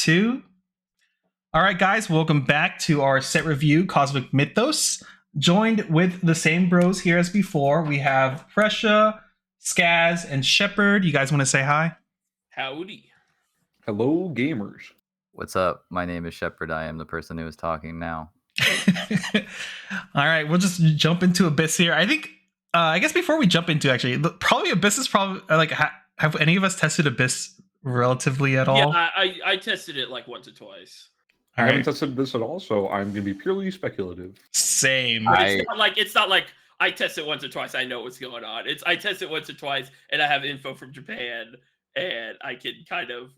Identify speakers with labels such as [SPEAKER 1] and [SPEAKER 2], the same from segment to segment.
[SPEAKER 1] 2. All right, guys, welcome back to our set review, Cosmic Mythos. Joined with the same bros here as before, we have Fresha, Skaz, and Shepard. You guys want to say hi?
[SPEAKER 2] Howdy.
[SPEAKER 3] Hello, gamers.
[SPEAKER 4] What's up? My name is Shepard. I am the person who is talking now.
[SPEAKER 1] All right, we'll just jump into Abyss here. I think, I guess before we jump into probably Abyss is probably like, have any of us tested Abyss relatively at all?
[SPEAKER 2] Yeah, I tested it like once or twice.
[SPEAKER 3] I haven't tested this at all, so I'm going to be purely speculative.
[SPEAKER 1] Same.
[SPEAKER 2] But it's not like I test it once or twice. I know what's going on. I test it once or twice, and I have info from Japan, and I can kind of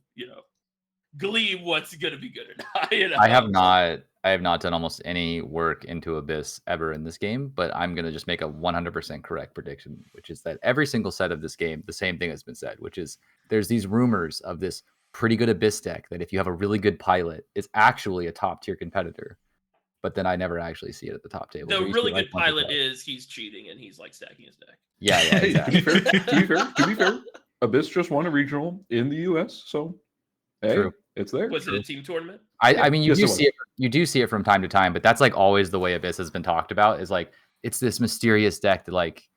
[SPEAKER 2] glean what's going to be good or not.
[SPEAKER 4] I have not done almost any work into Abyss ever in this game, but I'm going to just make a 100% correct prediction, which is that every single set of this game, the same thing has been said, which is there's these rumors of this pretty good Abyss deck that if you have a really good pilot, is actually a top tier competitor. But then I never actually see it at the top table.
[SPEAKER 2] The really good pilot is he's cheating and he's like stacking his deck.
[SPEAKER 4] Yeah, exactly.
[SPEAKER 3] To be fair, Abyss just won a regional in the US, so hey,
[SPEAKER 4] True.
[SPEAKER 3] It's there.
[SPEAKER 2] Was it a team tournament?
[SPEAKER 4] I mean, you do see it from time to time, but that's like always the way Abyss has been talked about. Is like it's this mysterious deck that like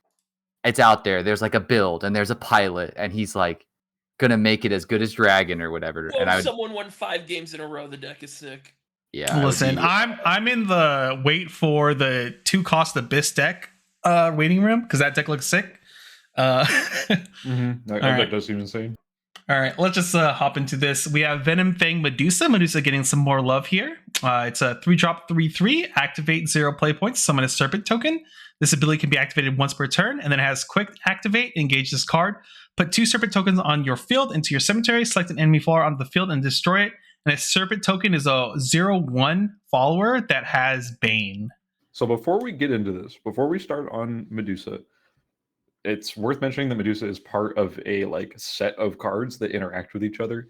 [SPEAKER 4] it's out there. There's like a build and there's a pilot, and he's like gonna make it as good as Dragon or whatever.
[SPEAKER 2] Well,
[SPEAKER 4] and
[SPEAKER 2] someone won 5 games in a row. The deck is sick.
[SPEAKER 4] Yeah.
[SPEAKER 1] Listen, I'm in the wait for the 2-cost Abyss deck waiting room because that deck looks sick.
[SPEAKER 3] That does seem insane.
[SPEAKER 1] All right, let's just hop into this. We have Venom, Fang, Medusa. Medusa getting some more love here. It's a 3-drop, 3/3. Activate 0 play points. Summon a Serpent token. This ability can be activated once per turn, and then it has Quick Activate. Engage this card. Put 2 Serpent tokens on your field into your cemetery. Select an enemy follower on the field and destroy it. And a Serpent token is a 0/1 follower that has Bane.
[SPEAKER 3] So before we get into this, before we start on Medusa, it's worth mentioning that Medusa is part of a set of cards that interact with each other.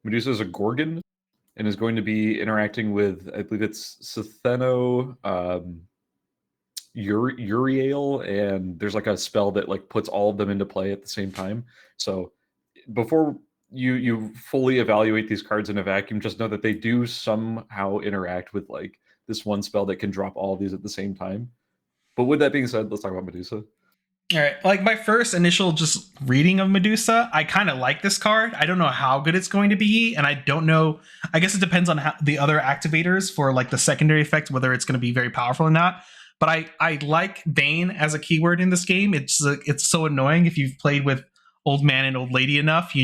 [SPEAKER 3] Medusa is a Gorgon and is going to be interacting with, I believe it's Stheno, Yuriel, and there's like a spell that puts all of them into play at the same time. So before you fully evaluate these cards in a vacuum, just know that they do somehow interact with this one spell that can drop all of these at the same time. But with that being said, let's talk about Medusa.
[SPEAKER 1] All right, my first initial just reading of Medusa, I kind of like this card. I don't know how good it's going to be, and I don't know. I guess it depends on how the other activators for the secondary effect, whether it's going to be very powerful or not. But I like Bane as a keyword in this game. It's so annoying if you've played with Old Man and Old Lady enough,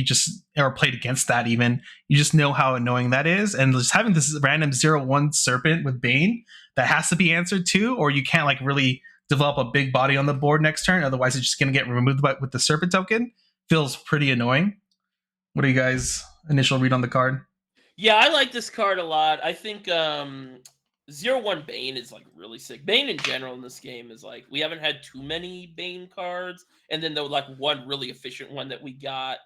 [SPEAKER 1] or played against that even, you just know how annoying that is. And just having this random 0/1 Serpent with Bane that has to be answered too, or you can't really develop a big body on the board next turn, otherwise it's just going to get removed with the Serpent token, feels pretty annoying. What are you guys' initial read on the card?
[SPEAKER 2] Yeah, I like this card a lot. I think 0/1 Bane is really sick. Bane in general in this game is we haven't had too many Bane cards, and then the one really efficient one that we got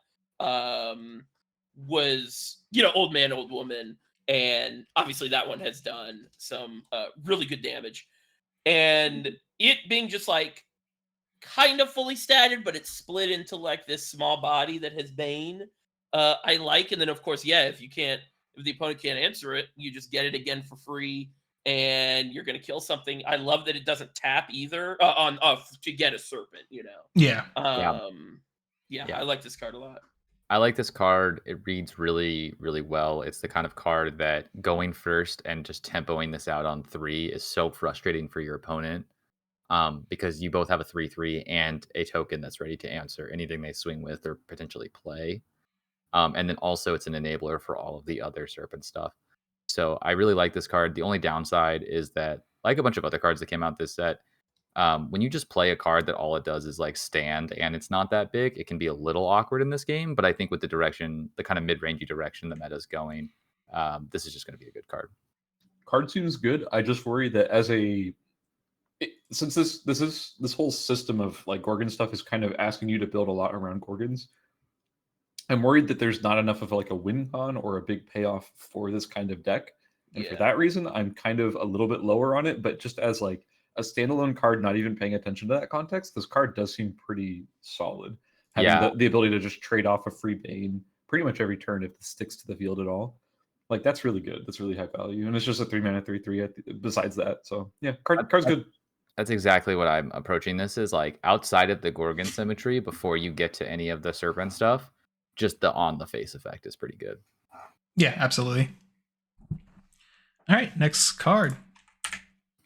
[SPEAKER 2] was Old Man, Old Woman, and obviously that one has done some really good damage. And it being just kind of fully statted, but it's split into this small body that has Bane, I like. And then of course, if the opponent can't answer it, you just get it again for free, and you're gonna kill something. I love that it doesn't tap either to get a Serpent.
[SPEAKER 1] Yeah.
[SPEAKER 2] I like this card a lot.
[SPEAKER 4] I like this card. It reads really, really well. It's the kind of card that going first and just tempoing this out on 3 is so frustrating for your opponent, because you both have a 3/3 and a token that's ready to answer anything they swing with or potentially play. And then also it's an enabler for all of the other Serpent stuff. So I really like this card. The only downside is that, like a bunch of other cards that came out this set, when you just play a card that all it does is stand and it's not that big, it can be a little awkward in this game. But I think with the direction, the kind of mid-rangey direction the meta's going, this is just going to be a good card.
[SPEAKER 3] Card seems good. I just worry that since this whole system of Gorgon stuff is kind of asking you to build a lot around Gorgons, I'm worried that there's not enough of a win con or a big payoff for this kind of deck. And for that reason, I'm kind of a little bit lower on it. But just as a standalone card, not even paying attention to that context, this card does seem pretty solid. Having the ability to just trade off a free Bane, pretty much every turn if it sticks to the field at all. Like that's really good. That's really high value, and it's just a 3-mana 3/3. Besides that, so yeah, card's good.
[SPEAKER 4] That's exactly what I'm approaching this is like outside of the Gorgon symmetry before you get to any of the Serpent stuff, just the on the face effect is pretty good.
[SPEAKER 1] Yeah, absolutely. All right, next card.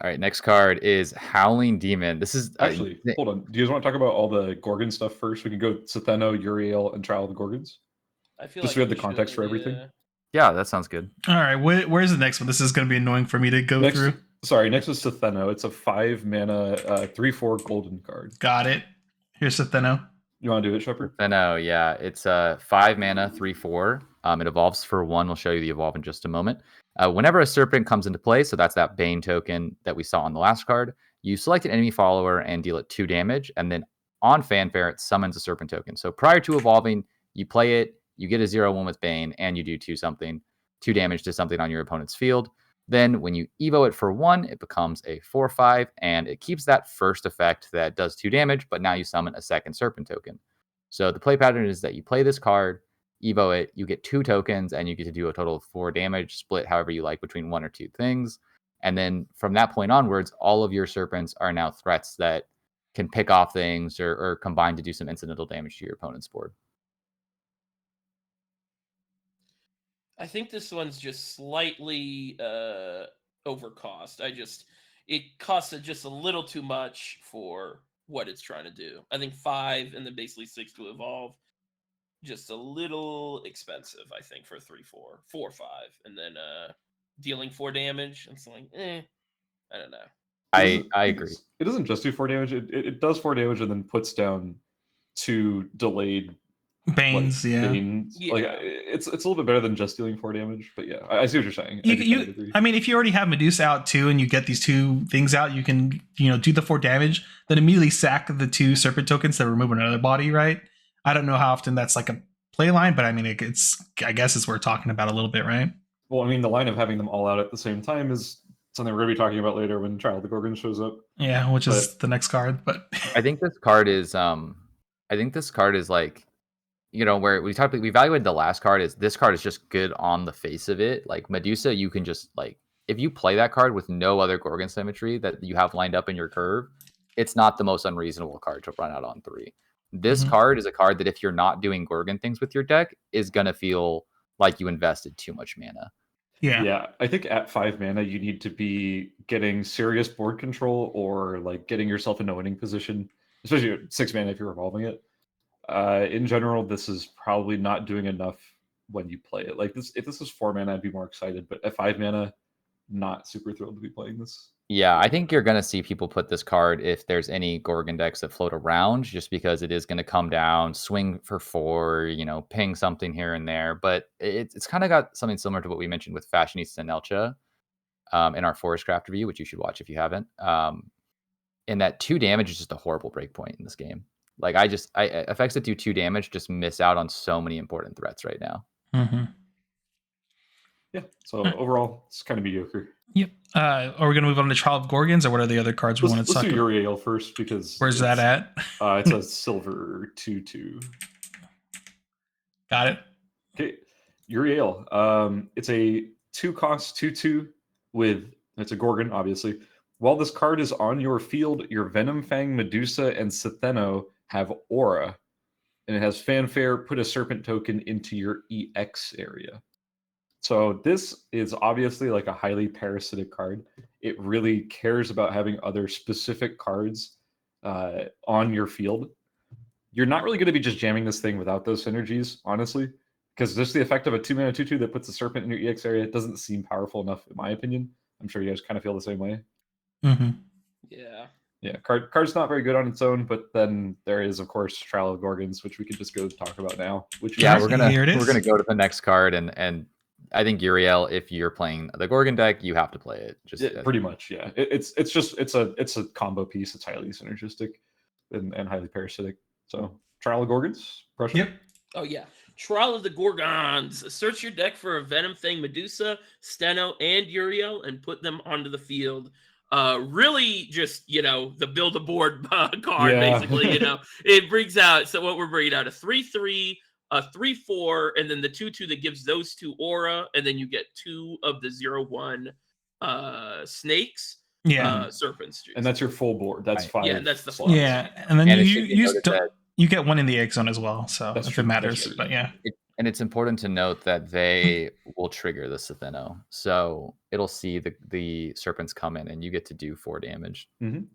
[SPEAKER 4] All right, next card is Howling Demon. This is
[SPEAKER 3] Actually, hold on. Do you guys want to talk about all the Gorgon stuff first? We can go Stheno, Yuriel, and Trial of the Gorgons.
[SPEAKER 2] I feel
[SPEAKER 3] Just
[SPEAKER 2] like
[SPEAKER 3] so we have
[SPEAKER 2] we
[SPEAKER 3] the context for
[SPEAKER 2] should,
[SPEAKER 3] everything.
[SPEAKER 4] Yeah, that sounds good.
[SPEAKER 1] All right, where's the next one? This is going to be annoying for me to go
[SPEAKER 3] Next,
[SPEAKER 1] through.
[SPEAKER 3] sorry, next is Stheno. It's a 5-mana 3/4 golden card.
[SPEAKER 1] Got it. Here's Stheno.
[SPEAKER 3] You want to do it, Shepard?
[SPEAKER 4] Stheno, yeah, it's a 5-mana 3/4. It evolves for 1. We'll show you the evolve in just a moment. Whenever a serpent comes into play, so that's that Bane token that we saw on the last card, you select an enemy follower and deal it 2 damage, and then on Fanfare, it summons a serpent token. So prior to evolving, you play it, you get a 0/1 with Bane, and you do 2 damage to something on your opponent's field. Then when you evo it for 1, it becomes a 4/5, and it keeps that first effect that does 2 damage, but now you summon a second serpent token. So the play pattern is that you play this card, evo it, you get 2 tokens, and you get to do a total of 4 damage, split however you like between 1 or 2 things. And then from that point onwards, all of your serpents are now threats that can pick off things or combine to do some incidental damage to your opponent's board.
[SPEAKER 2] I think this one's just slightly overcost. It costs just a little too much for what it's trying to do. I think 5 and then basically 6 to evolve. Just a little expensive, I think, for 3/4. 4/5. And then dealing 4 damage. It's like, I don't know.
[SPEAKER 4] I agree.
[SPEAKER 3] It doesn't just do 4 damage. It does 4 damage and then puts down 2 delayed
[SPEAKER 1] Banes,
[SPEAKER 3] Banes.
[SPEAKER 2] Yeah.
[SPEAKER 3] Like it's a little bit better than just dealing 4 damage. But yeah, I see what you're saying.
[SPEAKER 1] I mean, if you already have Medusa out too, and you get these 2 things out, you can do the 4 damage, then immediately sack the 2 serpent tokens that remove another body, right? I don't know how often that's like a play line, but I mean, I guess it's worth talking about a little bit, right?
[SPEAKER 3] Well, I mean, the line of having them all out at the same time is something we're going to be talking about later when Trial of the Gorgon shows up.
[SPEAKER 1] Yeah, which is the next card. But
[SPEAKER 4] I think this card is like, where we evaluated the last card is this card is just good on the face of it. Like Medusa, you can just like, if you play that card with no other Gorgon symmetry that you have lined up in your curve, it's not the most unreasonable card to run out on 3. This card is a card that if you're not doing Gorgon things with your deck is going to feel like you invested too much mana.
[SPEAKER 3] Yeah. I think at 5 mana, you need to be getting serious board control or like getting yourself in a winning position, especially at 6 mana if you're evolving it. In general, this is probably not doing enough when you play it. Like this, if this was 4 mana, I'd be more excited, but at 5 mana, not super thrilled to be playing this.
[SPEAKER 4] Yeah, I think you're going to see people put this card if there's any Gorgon decks that float around, just because it is going to come down, swing for 4, ping something here and there. But it's kind of got something similar to what we mentioned with Fashionista and Elcha in our Forest Craft review, which you should watch if you haven't. In that 2 damage is just a horrible breakpoint in this game. Like effects that do 2 damage just miss out on so many important threats right now.
[SPEAKER 1] Mm-hmm.
[SPEAKER 3] Yeah, so overall, it's kind of mediocre.
[SPEAKER 1] Yep. Are we going to move on to Trial of Gorgons, or what are the other cards we want to talk
[SPEAKER 3] Let's do
[SPEAKER 1] about?
[SPEAKER 3] Yuriel first because
[SPEAKER 1] Where's that at?
[SPEAKER 3] It's a silver 2/2.
[SPEAKER 1] Got it.
[SPEAKER 3] Okay, Yuriel. It's a 2-cost 2/2 it's a Gorgon, obviously. While this card is on your field, your Venom, Fang, Medusa, and Stheno have Aura, and it has Fanfare. Put a Serpent token into your EX area. So this is obviously like a highly parasitic card. It really cares about having other specific cards on your field. You're not really going to be just jamming this thing without those synergies, honestly, because just the effect of a 2-mana 2/2 that puts a serpent in your EX area doesn't seem powerful enough, in my opinion. I'm sure you guys kind of feel the same way.
[SPEAKER 1] Mm-hmm.
[SPEAKER 2] Yeah.
[SPEAKER 3] Card's not very good on its own, but then there is, of course, Trial of Gorgons, which we could just go talk about now.
[SPEAKER 4] We're gonna go to the next card and I think Yuriel, if you're playing the Gorgon deck, you have to play it.
[SPEAKER 3] Pretty much, yeah. It's a combo piece. It's highly synergistic and highly parasitic. So Trial of Gorgons, pressure.
[SPEAKER 1] Yep.
[SPEAKER 2] Oh yeah. Trial of the Gorgons. Search your deck for a Venom, Fang, Medusa, Stheno, and Yuriel, and put them onto the field. Really just, the build a board card, basically, it brings out, so what we're bringing out, a 3/3 3/4, and then the 2/2 that gives those 2 aura, and then you get 2 of the 0/1 snakes, serpents.
[SPEAKER 3] And that's your full board. That's
[SPEAKER 4] Right.
[SPEAKER 3] 5.
[SPEAKER 2] Yeah, that's the
[SPEAKER 3] slots.
[SPEAKER 1] Yeah, and then
[SPEAKER 4] And it
[SPEAKER 1] you
[SPEAKER 4] should be
[SPEAKER 1] use
[SPEAKER 4] noted that
[SPEAKER 1] you get one in the egg zone as well. So
[SPEAKER 3] That's
[SPEAKER 1] if
[SPEAKER 3] true.
[SPEAKER 1] it
[SPEAKER 3] That's
[SPEAKER 1] matters,
[SPEAKER 2] true.
[SPEAKER 1] but yeah.
[SPEAKER 4] And it's important to note that they will trigger the Stheno. So it'll see the serpents come in, and you get to do 4 damage.
[SPEAKER 3] Mm-hmm.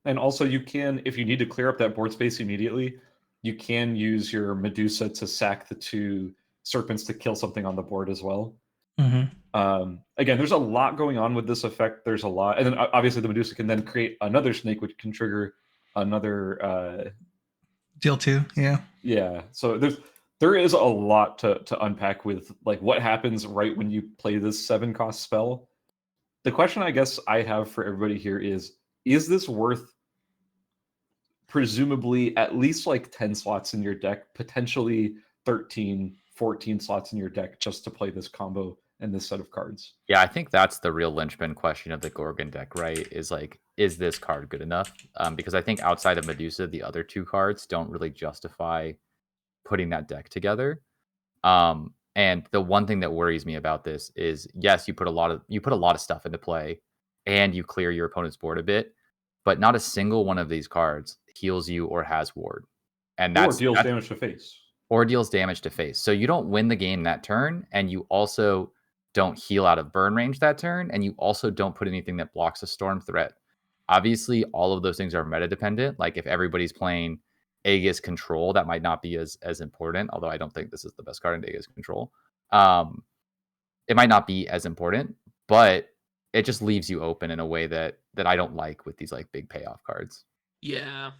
[SPEAKER 3] And also, you can, if you need to clear up that board space immediately, you can use your Medusa to sack the 2 serpents to kill something on the board as well.
[SPEAKER 1] Mm-hmm.
[SPEAKER 3] Again, there's a lot going on with this effect. There's a lot, and then obviously the Medusa can then create another snake, which can trigger another
[SPEAKER 1] Deal 2, yeah.
[SPEAKER 3] Yeah, so there is a lot to unpack with like what happens right when you play this 7-cost spell. The question I guess I have for everybody here is this worth presumably at least like 10 slots in your deck, potentially 13, 14 slots in your deck just to play this combo and this set of cards?
[SPEAKER 4] Yeah, I think that's the real linchpin question of the Gorgon deck, right? Is like, is this card good enough? Because I think outside of Medusa, the other 2 cards don't really justify putting that deck together. And the one thing that worries me about this is, yes, you put a lot of stuff into play, and you clear your opponent's board a bit, but not a single one of these cards heals you or has ward, and
[SPEAKER 3] Or deals damage to face.
[SPEAKER 4] Or deals damage to face. So you don't win the game that turn, and you also don't heal out of burn range that turn, and you also don't put anything that blocks a storm threat. Obviously, all of those things are meta dependent. Like if everybody's playing Aegis Control, that might not be as important, although I don't think this is the best card in Aegis Control. It might not be as important, but it just leaves you open in a way that I don't like with these like big payoff cards.
[SPEAKER 2] Yeah.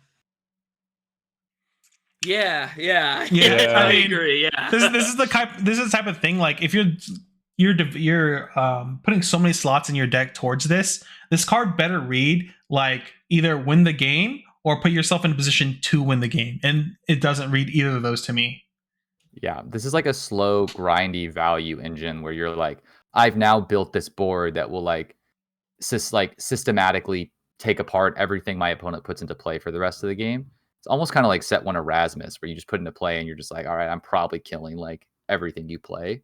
[SPEAKER 1] Yeah,
[SPEAKER 2] I agree. Yeah,
[SPEAKER 1] this is the type of thing. Like if you're putting so many slots in your deck towards this card better read like either win the game or put yourself in a position to win the game, and it doesn't read either of those to me.
[SPEAKER 4] Yeah, this is like a slow, grindy value engine where you're like, I've now built this board that will like systematically take apart everything my opponent puts into play for the rest of the game. It's almost kind of like set 1 Erasmus, where you just put into play and you're just like, all right, I'm probably killing like everything you play.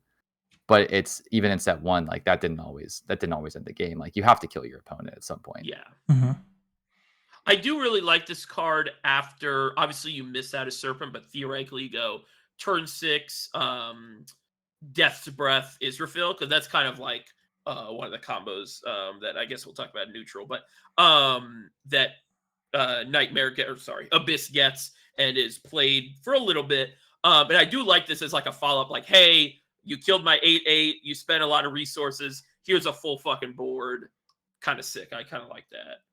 [SPEAKER 4] But it's even in set 1, like that didn't always end the game. Like you have to kill your opponent at some point.
[SPEAKER 2] Yeah.
[SPEAKER 1] Mm-hmm.
[SPEAKER 2] I do really like this card after, obviously you miss out a serpent, but theoretically you go turn 6, Death's Breath, Israfil, because that's kind of like one of the combos that I guess we'll talk about in neutral, but that Abyss gets and is played for a little bit. And I do like this as like a follow-up, like, hey, you killed my 8/8, you spent a lot of resources, here's a full fucking board. Kind of sick. I kind of like that.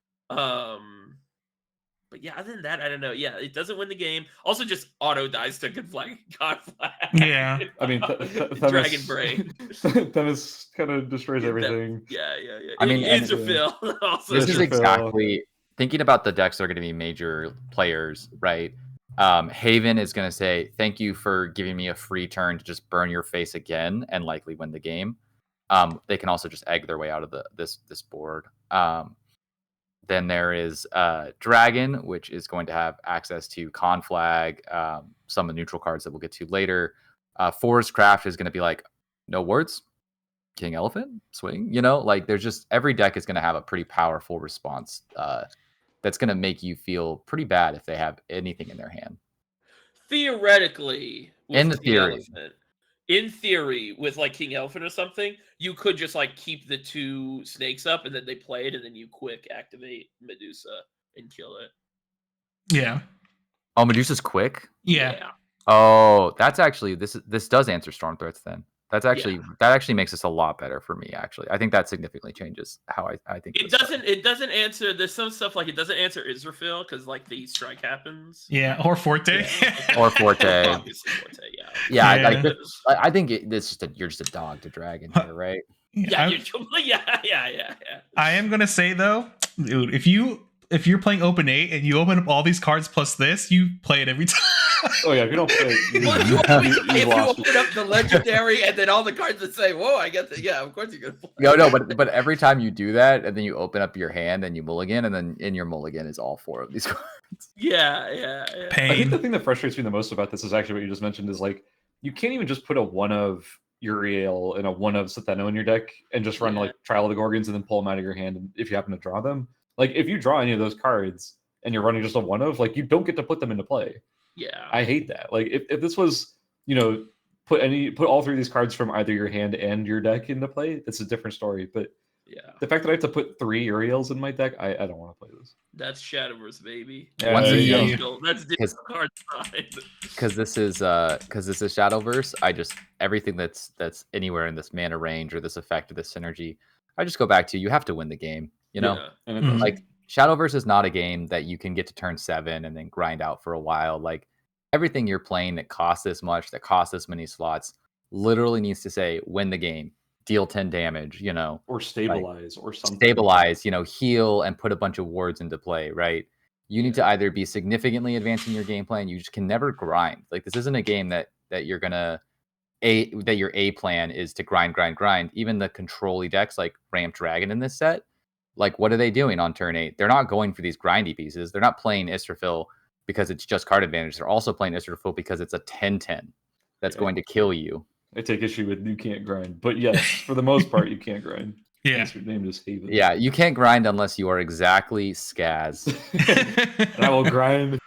[SPEAKER 2] But yeah, other than that, I don't know. Yeah, it doesn't win the game. Also, just auto dies to God Flag.
[SPEAKER 1] Yeah.
[SPEAKER 3] I mean,
[SPEAKER 2] Dragon Brain.
[SPEAKER 3] Themis kind of destroys everything.
[SPEAKER 2] Yeah.
[SPEAKER 4] I mean,
[SPEAKER 2] Israfil. Also,
[SPEAKER 4] this is exactly thinking about the decks that are going to be major players, right? Haven is going to say, thank you for giving me a free turn to just burn your face again and likely win the game. They can also just egg their way out of this board. Then there is Dragon, which is going to have access to Conflag, some of the neutral cards that we'll get to later. Forest Craft is going to be like, no words, King Elephant, swing. Like there's just, every deck is going to have a pretty powerful response that's going to make you feel pretty bad if they have anything in their hand.
[SPEAKER 2] Theoretically,
[SPEAKER 4] in
[SPEAKER 2] theory, with like King Elephant or something, you could just like keep the 2 snakes up and then they play it, and then you quick activate Medusa and kill it.
[SPEAKER 1] Yeah.
[SPEAKER 4] Oh, Medusa's quick?
[SPEAKER 1] Yeah.
[SPEAKER 4] Oh, that's actually, this does answer storm threats then. That actually makes this a lot better for me, actually. I think that significantly changes how I think
[SPEAKER 2] it doesn't answer, there's some stuff like it doesn't answer Israfil because like the strike happens.
[SPEAKER 1] Yeah, or Forte.
[SPEAKER 2] Yeah.
[SPEAKER 4] Or Forte.
[SPEAKER 2] Obviously Forte,
[SPEAKER 4] yeah. I think you're just a dog to dragon here, right?
[SPEAKER 2] Yeah.
[SPEAKER 1] I am gonna say though, dude, if you're playing Open 8 and you open up all these cards plus this, you play it every time.
[SPEAKER 3] Oh yeah, if you don't play it,
[SPEAKER 2] if you open up the legendary and then all the cards that say, "Whoa, I get the," yeah, of course you're gonna play.
[SPEAKER 4] No, but every time you do that, and then you open up your hand and you mulligan, and then in your mulligan is all 4 of these cards.
[SPEAKER 2] Yeah.
[SPEAKER 1] Pain.
[SPEAKER 3] I think the thing that frustrates me the most about this is actually what you just mentioned, is like you can't even just put a 1 of Yuriel and a 1 of Stheno in your deck and just run
[SPEAKER 2] Yeah.
[SPEAKER 3] like Trial of the Gorgons and then pull them out of your hand if you happen to draw them. Like if you draw any of those cards and you're running just a 1 of, like you don't get to put them into play.
[SPEAKER 2] Yeah.
[SPEAKER 3] I hate that. Like if this was, put all 3 of these cards from either your hand and your deck into play, it's a different story. But
[SPEAKER 2] Yeah.
[SPEAKER 3] the fact that I have to put 3 Uriels in my deck, I don't want to play this.
[SPEAKER 2] That's Shadowverse, baby.
[SPEAKER 3] Yeah,
[SPEAKER 4] Once
[SPEAKER 3] there you go.
[SPEAKER 2] Digital. That's digital card side.
[SPEAKER 4] Because this is Shadowverse. Everything that's anywhere in this mana range or this effect or this synergy, I just go back to you have to win the game.
[SPEAKER 2] Yeah.
[SPEAKER 3] And it
[SPEAKER 1] Mhm.
[SPEAKER 3] does.
[SPEAKER 4] Like Shadowverse is not a game that you can get to turn 7 and then grind out for a while. Like everything you're playing that costs this much, that costs this many slots, literally needs to say win the game, deal 10 damage,
[SPEAKER 3] or stabilize or something.
[SPEAKER 4] stabilize, heal and put a bunch of wards into play, right? You need to either be significantly advancing your game plan. You just can never grind. Like this isn't a game that you're gonna that your A plan is to grind. Even the control-y decks like Ramp Dragon in this set, like what are they doing on turn 8? They're not going for these grindy pieces. They're not playing Israfil because it's just card advantage. They're also playing Israfil because it's a 10/10 that's going to kill you.
[SPEAKER 3] I take issue with you can't grind. But yes, for the most part, you can't grind.
[SPEAKER 1] Yeah.
[SPEAKER 3] Unless your name is Haven.
[SPEAKER 4] Yeah, you can't grind unless you are exactly Skaz.
[SPEAKER 3] And I will grind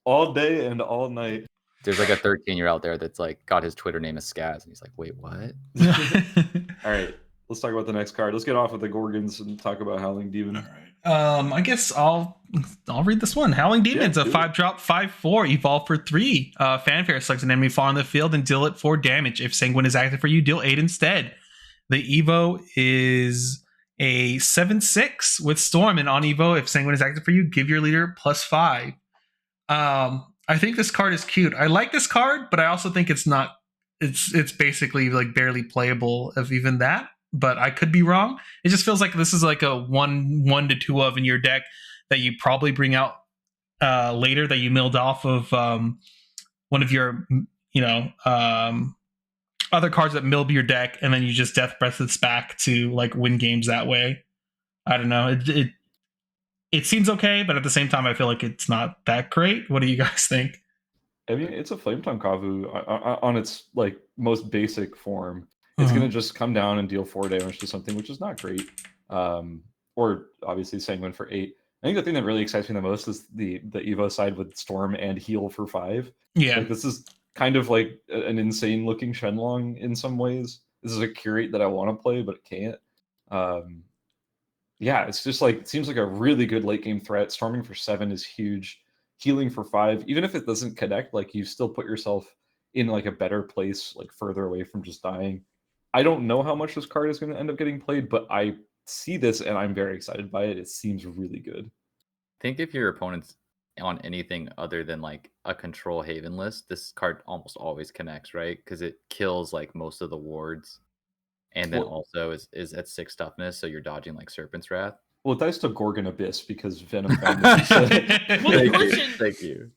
[SPEAKER 3] all day and all night.
[SPEAKER 4] There's like a 13-year out there that's like got his Twitter name as Skaz, and he's like, wait, what?
[SPEAKER 3] All right, let's talk about the next card. Let's get off of the Gorgons and talk about Howling Demon.
[SPEAKER 1] All right. I guess I'll read this one. Howling Demon's
[SPEAKER 3] Yeah,
[SPEAKER 1] a
[SPEAKER 3] do it.
[SPEAKER 1] 5-drop, 5/4, evolve for 3. Fanfare selects an enemy far on the field and deal it 4 damage. If Sanguine is active for you, deal 8 instead. The Evo is a 7/6 with Storm, and on Evo, if Sanguine is active for you, give your leader +5. I think this card is cute. I like this card, but I also think it's not. It's basically like barely playable, if even that. But I could be wrong. It just feels like this is like a 1 to 2 of in your deck that you probably bring out later, that you milled off of one of your other cards that milled your deck, and then you just Death Breath this back to like win games that way. I don't know. It seems okay, but at the same time, I feel like it's not that great. What do you guys think?
[SPEAKER 3] I mean, it's a Flametongue Kavu on its like most basic form. It's going to just come down and deal 4 damage to something, which is not great. Or obviously Sanguine for 8. I think the thing that really excites me the most is the Evo side with Storm and Heal for 5.
[SPEAKER 1] Yeah.
[SPEAKER 3] Like this is kind of like an insane looking Shenlong in some ways. This is a curate that I want to play, but it can't. Yeah, it's just like, it seems like a really good late game threat. Storming for 7 is huge. Healing for 5, even if it doesn't connect, like you still put yourself in like a better place, like further away from just dying. I don't know how much this card is going to end up getting played, but I see this and I'm very excited by it. It seems really good.
[SPEAKER 4] Think if your opponent's on anything other than like a control Haven list, this card almost always connects, right? Because it kills like most of the wards, and then
[SPEAKER 3] Well-
[SPEAKER 4] also is at 6 toughness, so you're dodging like Serpent's Wrath.
[SPEAKER 3] Well, it dies to Gorgon Abyss because Venom found
[SPEAKER 2] Well,
[SPEAKER 3] this.
[SPEAKER 4] Thank you.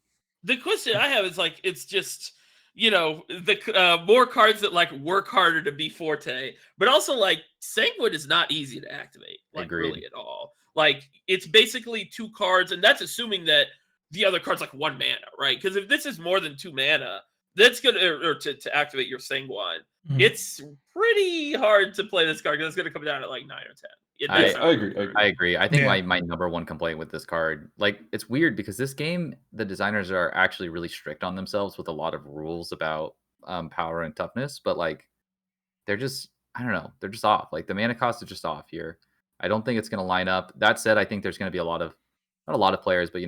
[SPEAKER 2] The question I have is like, it's just, the more cards that like work harder to be Forte, but also like Sanguine is not easy to activate, like
[SPEAKER 4] Agreed.
[SPEAKER 2] really at all. Like it's basically 2 cards, and that's assuming that the other card's like 1 mana, right? Because if this is more than 2 mana, that's gonna or to activate your Sanguine.
[SPEAKER 1] Mhm.
[SPEAKER 2] It's pretty hard to play this card because it's gonna come down at like 9 or 10.
[SPEAKER 3] I agree.
[SPEAKER 4] I agree. I think
[SPEAKER 1] Yeah.
[SPEAKER 4] my number one complaint with this card, like it's weird because this game, the designers are actually really strict on themselves with a lot of rules about power and toughness, but like they're just, I don't know, they're just off. Like the mana cost is just off here. I don't think it's going to line up. That said, I think there's going to be not a lot of players, but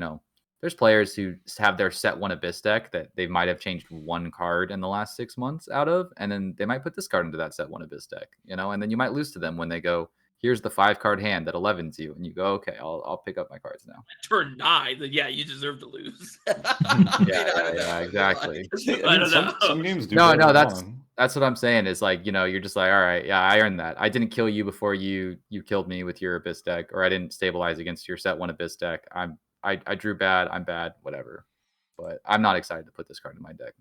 [SPEAKER 4] there's players who have their set 1 Abyss deck that they might have changed 1 card in the last 6 months out of, and then they might put this card into that set 1 Abyss deck, and then you might lose to them when they go, here's the 5-card hand that 11s you, and you go, okay, I'll pick up my cards now.
[SPEAKER 2] Turn 9, then yeah, you deserve to lose.
[SPEAKER 4] Yeah, exactly.
[SPEAKER 2] I don't know.
[SPEAKER 3] Some games do.
[SPEAKER 4] No,
[SPEAKER 3] go
[SPEAKER 4] that's
[SPEAKER 3] long.
[SPEAKER 4] what I'm saying is like, you're just like, all right, yeah, I earned that. I didn't kill you before you killed me with your Abyss deck, or I didn't stabilize against your set 1 Abyss deck. I drew bad, I'm bad, whatever. But I'm not excited to put this card in my deck.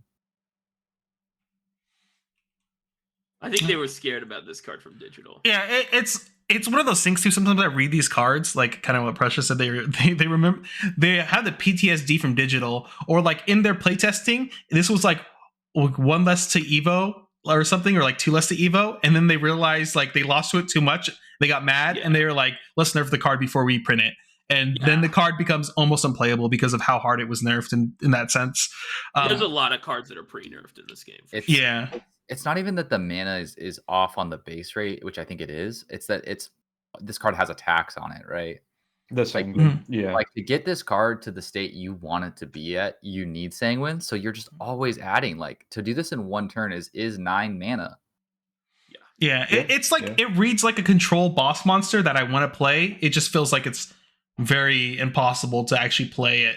[SPEAKER 2] I think they were scared about this card from Digital.
[SPEAKER 1] Yeah, it's one of those things too. Sometimes I read these cards, like kind of what Precious said. They remember, they have the PTSD from Digital, or like in their playtesting, this was like one less to Evo or something, or like 2 less to Evo, and then they realized like they lost to it too much. They got mad and they were like, let's nerf the card before we print it. And then the card becomes almost unplayable because of how hard it was nerfed in that sense.
[SPEAKER 2] There's a lot of cards that are pre-nerfed in this game.
[SPEAKER 4] It's not even that the mana is off on the base rate, which I think it is. It's that this card has a tax on it, right?
[SPEAKER 3] The Sanguine, yeah.
[SPEAKER 4] Like to get this card to the state you want it to be at, you need Sanguine. So you're just always adding. Like to do this in 1 turn is 9 mana.
[SPEAKER 1] Yeah. It's like it reads like a control boss monster that I want to play. It just feels like it's very impossible to actually play it.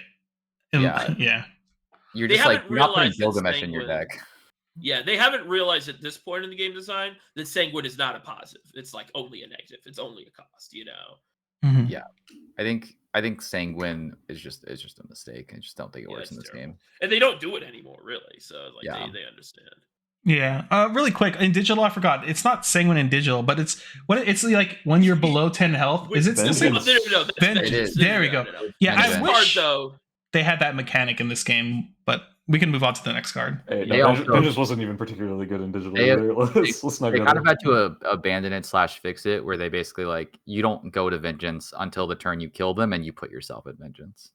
[SPEAKER 4] You're just like you're not putting Gilgamesh in your deck.
[SPEAKER 2] Yeah, they haven't realized at this point in the game design that Sanguine is not a positive. It's like only a negative. It's only a cost, you know.
[SPEAKER 1] Mm-hmm.
[SPEAKER 4] Yeah, I think Sanguine is just a mistake. I just don't think it works in this game.
[SPEAKER 2] And they don't do it anymore, really. So like they understand.
[SPEAKER 1] Yeah. Really quick, in digital, I forgot. It's not Sanguine in digital, but it's like when you're below 10 health. Is it still Sanguine?
[SPEAKER 2] No,
[SPEAKER 1] Vengeance. There we go. Yeah, I wish
[SPEAKER 2] though
[SPEAKER 1] they had that mechanic in this game, but we can move on to the next card.
[SPEAKER 3] Hey, Vengeance wasn't even particularly good in digital either. Let's not
[SPEAKER 4] they
[SPEAKER 3] go
[SPEAKER 4] kind
[SPEAKER 3] there.
[SPEAKER 4] of had to abandon it / fix it, where they basically like you don't go to Vengeance until the turn you kill them, and you put yourself at Vengeance.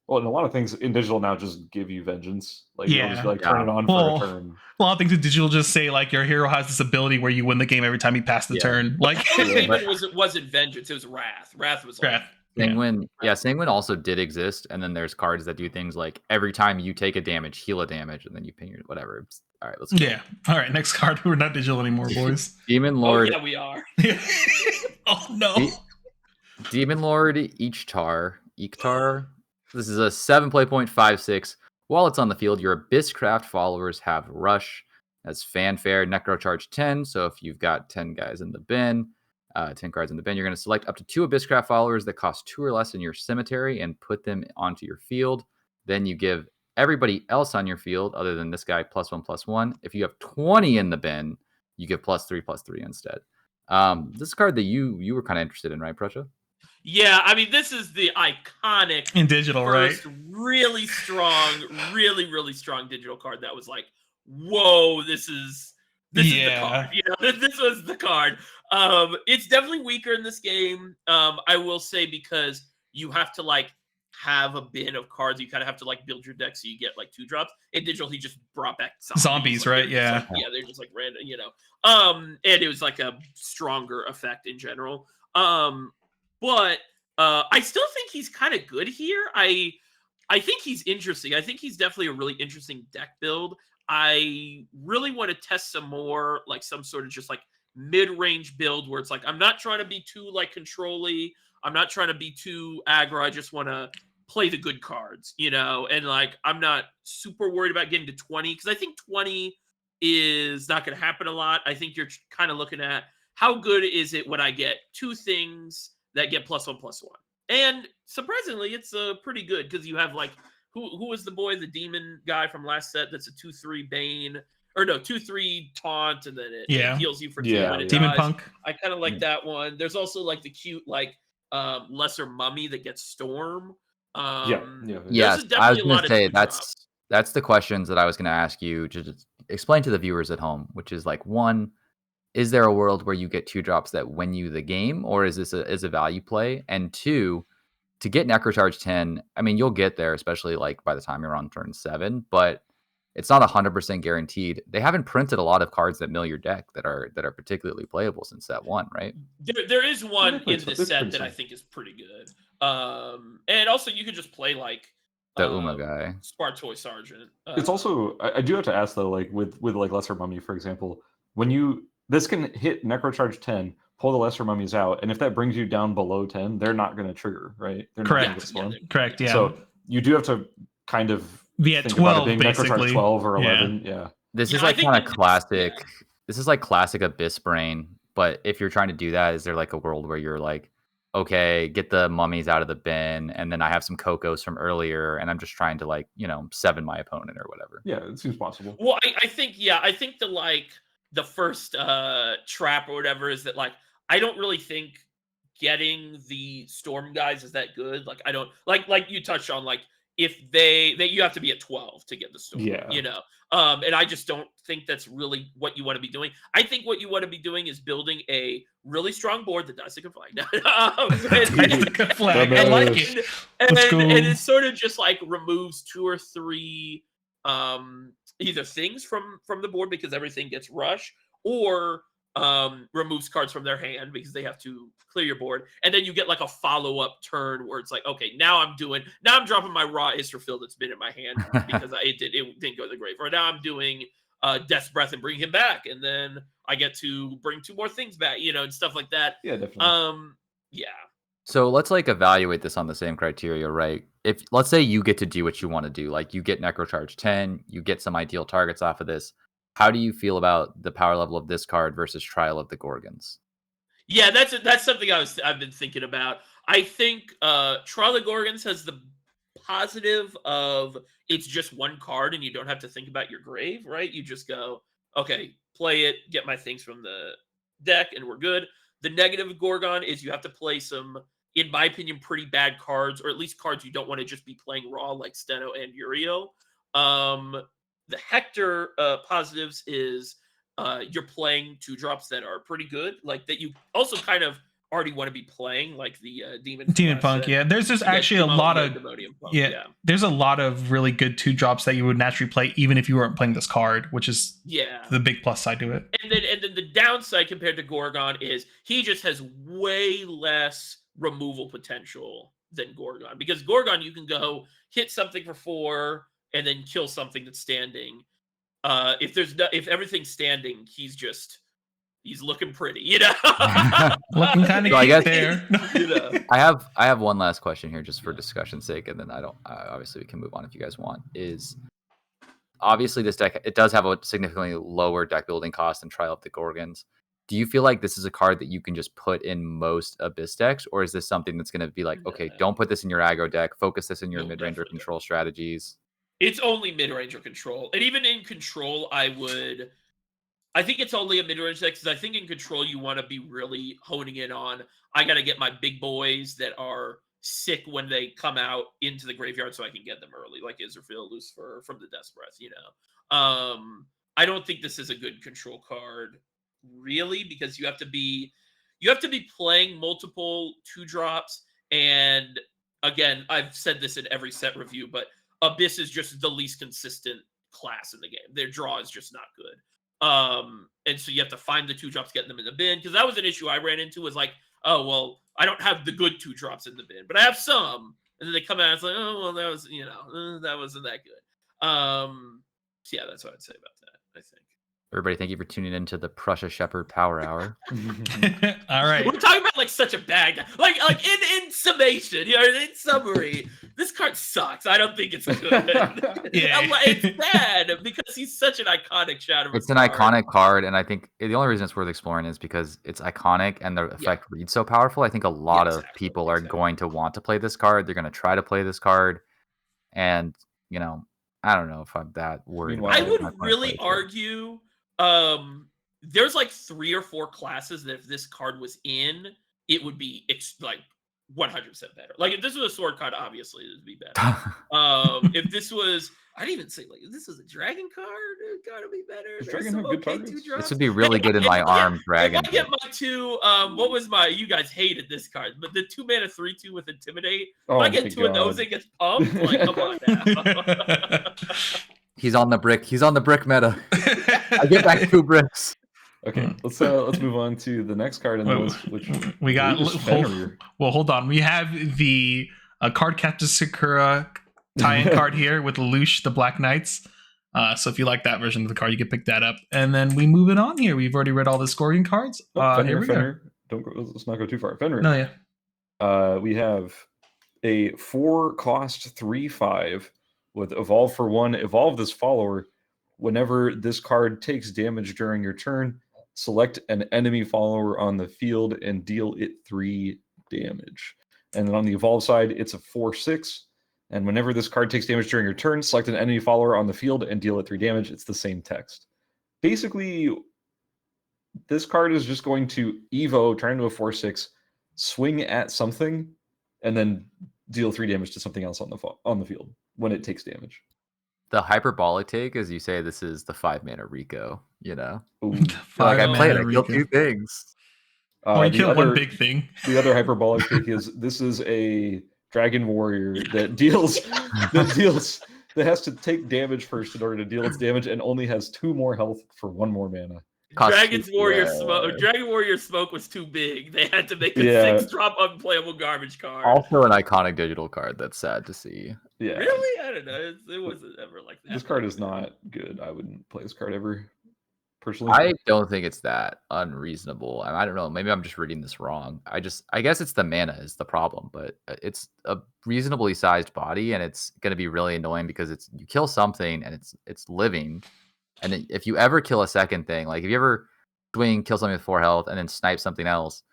[SPEAKER 3] Well, and a lot of things in digital now just give you Vengeance. Like you just like turn it on
[SPEAKER 1] for
[SPEAKER 3] a turn.
[SPEAKER 1] A lot of things in digital just say like your hero has this ability where you win the game every time you pass the turn. Like
[SPEAKER 2] it wasn't Vengeance, it was Wrath. Wrath was like
[SPEAKER 4] Sanguine, Sanguine also did exist, and then there's cards that do things like every time you take a damage, heal a damage, and then you ping your whatever. All right, let's go.
[SPEAKER 1] Yeah. All right, next card. We're not digital anymore, boys.
[SPEAKER 4] Demon Lord.
[SPEAKER 2] Oh, yeah, we are.
[SPEAKER 1] Oh no.
[SPEAKER 4] Demon Lord Ichar. This is a 7.56. While it's on the field, your Abysscraft followers have Rush as Fanfare, Necrocharge 10. So if you've got 10 guys in the bin, 10 cards in the bin, you're going to select up to 2 Abysscraft followers that cost 2 or less in your cemetery and put them onto your field. Then you give everybody else on your field, other than this guy, +1/+1. If you have 20 in the bin, you give +3/+3 instead. This card that you were kind of interested in, right, Prussia?
[SPEAKER 2] Yeah, I mean, this is the iconic
[SPEAKER 1] in digital, right?
[SPEAKER 2] Really strong, really strong digital card that was like, whoa, this is the card. You know, this was the card. It's definitely weaker in this game. I will say, because you have to like have a bin of cards. You kind of have to like build your deck so you get like 2 drops. In digital, he just brought back
[SPEAKER 1] zombies, right? Yeah.
[SPEAKER 2] Like, they're just like random, you know. And it was like a stronger effect in general. But I still think he's kind of good here. I think he's interesting. I think he's definitely a really interesting deck build. I really want to test some more, like some sort of just like mid-range build where it's like, I'm not trying to be too like control-y. I'm not trying to be too aggro. I just want to play the good cards, you know? And like, I'm not super worried about getting to 20 because I think 20 is not going to happen a lot. I think you're kind of looking at how good is it when I get 2 things that get +1/+1. And surprisingly, it's pretty good because you have like, who was the boy, the demon guy from last set that's a 2/3 Bane, or no, 2/3 Taunt, and then it heals you for 2 minutes.
[SPEAKER 1] Demon Punk.
[SPEAKER 2] I kind of like that one. There's also like the cute like lesser mummy that gets Storm.
[SPEAKER 4] Yes, I was going to say that's the questions that I was going to ask you to just explain to the viewers at home, which is like, 1, is there a world where you get 2 drops that win you the game, or is this a value play? And 2, to get Necrocharge 10, I mean, you'll get there, especially like by the time you're on turn 7, but it's not 100% guaranteed. They haven't printed a lot of cards that mill your deck that are particularly playable since set 1, right?
[SPEAKER 2] There is one in this set that I think is pretty good. And also you could just play like
[SPEAKER 4] the Uma guy,
[SPEAKER 2] Spartoy Sergeant.
[SPEAKER 3] It's also, I do have to ask though, like with like Lesser Mummy, for example, when this can hit Necrocharge 10, pull the Lesser Mummies out, and if that brings you down below 10, they're not going to trigger, right? They're
[SPEAKER 1] Correct. Correct. Yeah.
[SPEAKER 3] So you do have to kind of
[SPEAKER 1] be at 12,
[SPEAKER 3] being
[SPEAKER 1] basically.
[SPEAKER 3] Necrocharge 12 or 11. Yeah.
[SPEAKER 4] This is like kind of classic. This is like classic Abyss Brain. But if you're trying to do that, is there like a world where you're like, okay, get the mummies out of the bin, and then I have some Cocos from earlier, and I'm just trying to like, 7 my opponent or whatever.
[SPEAKER 3] Yeah, it seems possible.
[SPEAKER 2] Well, I think the first trap or whatever is that like, I don't really think getting the Storm guys is that good. Like, I don't like you touched on, like, you have to be at 12 to get the storm.
[SPEAKER 3] Yeah.
[SPEAKER 2] You know, and I just don't think that's really what you want to be doing. I think what you want to be doing is building a really strong board that does a flag.
[SPEAKER 1] Flag. I like it. Let's go.
[SPEAKER 2] And it sort of just like removes 2 or 3 either things from the board because everything gets rushed, or removes cards from their hand because they have to clear your board, and then you get like a follow-up turn where it's like, okay, now I'm dropping my raw Israfil that's been in my hand because it didn't go to the grave, or now I'm doing Death's Breath and bring him back, and then I get to bring 2 more things back, you know, and stuff like that.
[SPEAKER 3] Yeah, definitely.
[SPEAKER 2] Yeah.
[SPEAKER 4] So let's like evaluate this on the same criteria, right? If let's say you get to do what you want to do, like you get Necrocharge 10, you get some ideal targets off of this. How do you feel about the power level of this card versus Trial of the Gorgons?
[SPEAKER 2] Yeah, that's something I've been thinking about. I think Trial of the Gorgons has the positive of it's just one card and you don't have to think about your grave, right? You just go, okay, play it, get my things from the deck, and we're good. The negative of Gorgon is you have to play some, in my opinion, pretty bad cards, or at least cards you don't want to just be playing raw, like Stheno and Yuriel. The Hector positives is you're playing 2-drops that are pretty good, like that you also kind of already want to be playing, like the Demon
[SPEAKER 1] Punk. Yeah, there's just actually a lot of there's a lot of really good 2-drops that you would naturally play even if you weren't playing this card, which is the big plus side to it.
[SPEAKER 2] And then the downside compared to Gorgon is he just has way less removal potential than Gorgon, because Gorgon you can go hit something for 4 and then kill something that's standing. If everything's standing, he's looking pretty, you know.
[SPEAKER 1] Looking kind of cute there.
[SPEAKER 2] You know.
[SPEAKER 4] I have one last question here, just for discussion's sake, and then obviously we can move on if you guys want. Is obviously this deck, it does have a significantly lower deck building cost than Trial of the Gorgons. Do you feel like this is a card that you can just put in most Abyss decks, or is this something that's going to be like, okay, don't put this in your aggro deck, focus this in your mid-ranger control strategies?
[SPEAKER 2] It's only mid-ranger control. And even in control, I think it's only a mid-range deck, because I think in control you want to be really honing in on, I got to get my big boys that are sick when they come out into the graveyard so I can get them early, like Israfil, Lucifer from the Death's Breath, you know. I don't think this is a good control card, really, because you have to be playing multiple 2-drops, and again, I've said this in every set review, but Abyss is just the least consistent class in the game. Their draw is just not good. And so you have to find the 2-drops, get them in the bin, because that was an issue I ran into, was like, oh, well, I don't have the good 2-drops in the bin, but I have some. And then they come out and it's like, oh, well, that was, you know, that wasn't that good. So yeah, that's what I'd say about that, I think.
[SPEAKER 4] Everybody, thank you for tuning into the Prussia Shepherd Power Hour.
[SPEAKER 1] All right.
[SPEAKER 2] We're talking about like such a bad guy. Like in summation, you know, in summary, this card sucks. I don't think it's good. It's bad because he's such an iconic Shadowverse.
[SPEAKER 4] It's an iconic card, and I think the only reason it's worth exploring is because it's iconic and the effect reads so powerful. I think a lot of people are going to want to play this card. They're going to try to play this card, and you know, I don't know if I'm that worried.
[SPEAKER 2] I would really argue. There's like 3 or 4 classes that if this card was in, it would be like 100% better. Like if this was a sword card, obviously it would be better. If this was, I'd even say like if this was a dragon card, it gotta be better.
[SPEAKER 3] Does dragon have good targets?
[SPEAKER 4] This would be really good in my arm dragon.
[SPEAKER 2] If I get my 2, what was my? You guys hated this card, but the 2-mana 3/2 with intimidate. If I get 2 of those, it gets pumped. Like come on now.
[SPEAKER 4] He's on the brick. He's on the brick meta. I get back 2 bricks.
[SPEAKER 3] Okay, let's move on to the next card in the list, which
[SPEAKER 1] we got. Hold on. We have the card Captain Sakura tie-in card here with Lush, the Black Knights. So if you like that version of the card, you can pick that up. And then we move it on here. We've already read all the Gorgon cards. Here we go.
[SPEAKER 3] Let's not go too far. Fenrir.
[SPEAKER 1] No, yeah.
[SPEAKER 3] We have a 4-cost 3/5 with Evolve for 1. Evolve this follower. Whenever this card takes damage during your turn, select an enemy follower on the field and deal it 3 damage. And then on the Evolve side, it's a 4/6. And whenever this card takes damage during your turn, select an enemy follower on the field and deal it 3 damage. It's the same text. Basically, this card is just going to Evo, turn into a 4/6, swing at something, and then deal 3 damage to something else on the field when it takes damage.
[SPEAKER 4] The hyperbolic take is you say this is the 5-mana Rico, you know?
[SPEAKER 3] Ooh.
[SPEAKER 4] Like, I played, I
[SPEAKER 1] Rico.
[SPEAKER 4] killed 2 things.
[SPEAKER 1] Well, you
[SPEAKER 3] The
[SPEAKER 1] killed one
[SPEAKER 3] other-
[SPEAKER 1] big thing.
[SPEAKER 3] The other hyperbolic take is this is a dragon warrior that has to take damage first in order to deal its damage and only has 2 more health for 1 more mana.
[SPEAKER 2] Dragon Warrior Smoke was too big. They had to make a 6-drop unplayable garbage card.
[SPEAKER 4] Also an iconic digital card that's sad to see.
[SPEAKER 3] Yeah.
[SPEAKER 2] Really? I don't know. It wasn't ever like that.
[SPEAKER 3] This card is not good. I wouldn't play this card ever, personally.
[SPEAKER 4] I don't think it's that unreasonable. And I don't know. Maybe I'm just reading this wrong. I guess it's the mana is the problem, but it's a reasonably sized body, and it's going to be really annoying because you kill something and it's living. And if you ever kill a second thing, like if you ever kill something with 4 health and then snipe something else,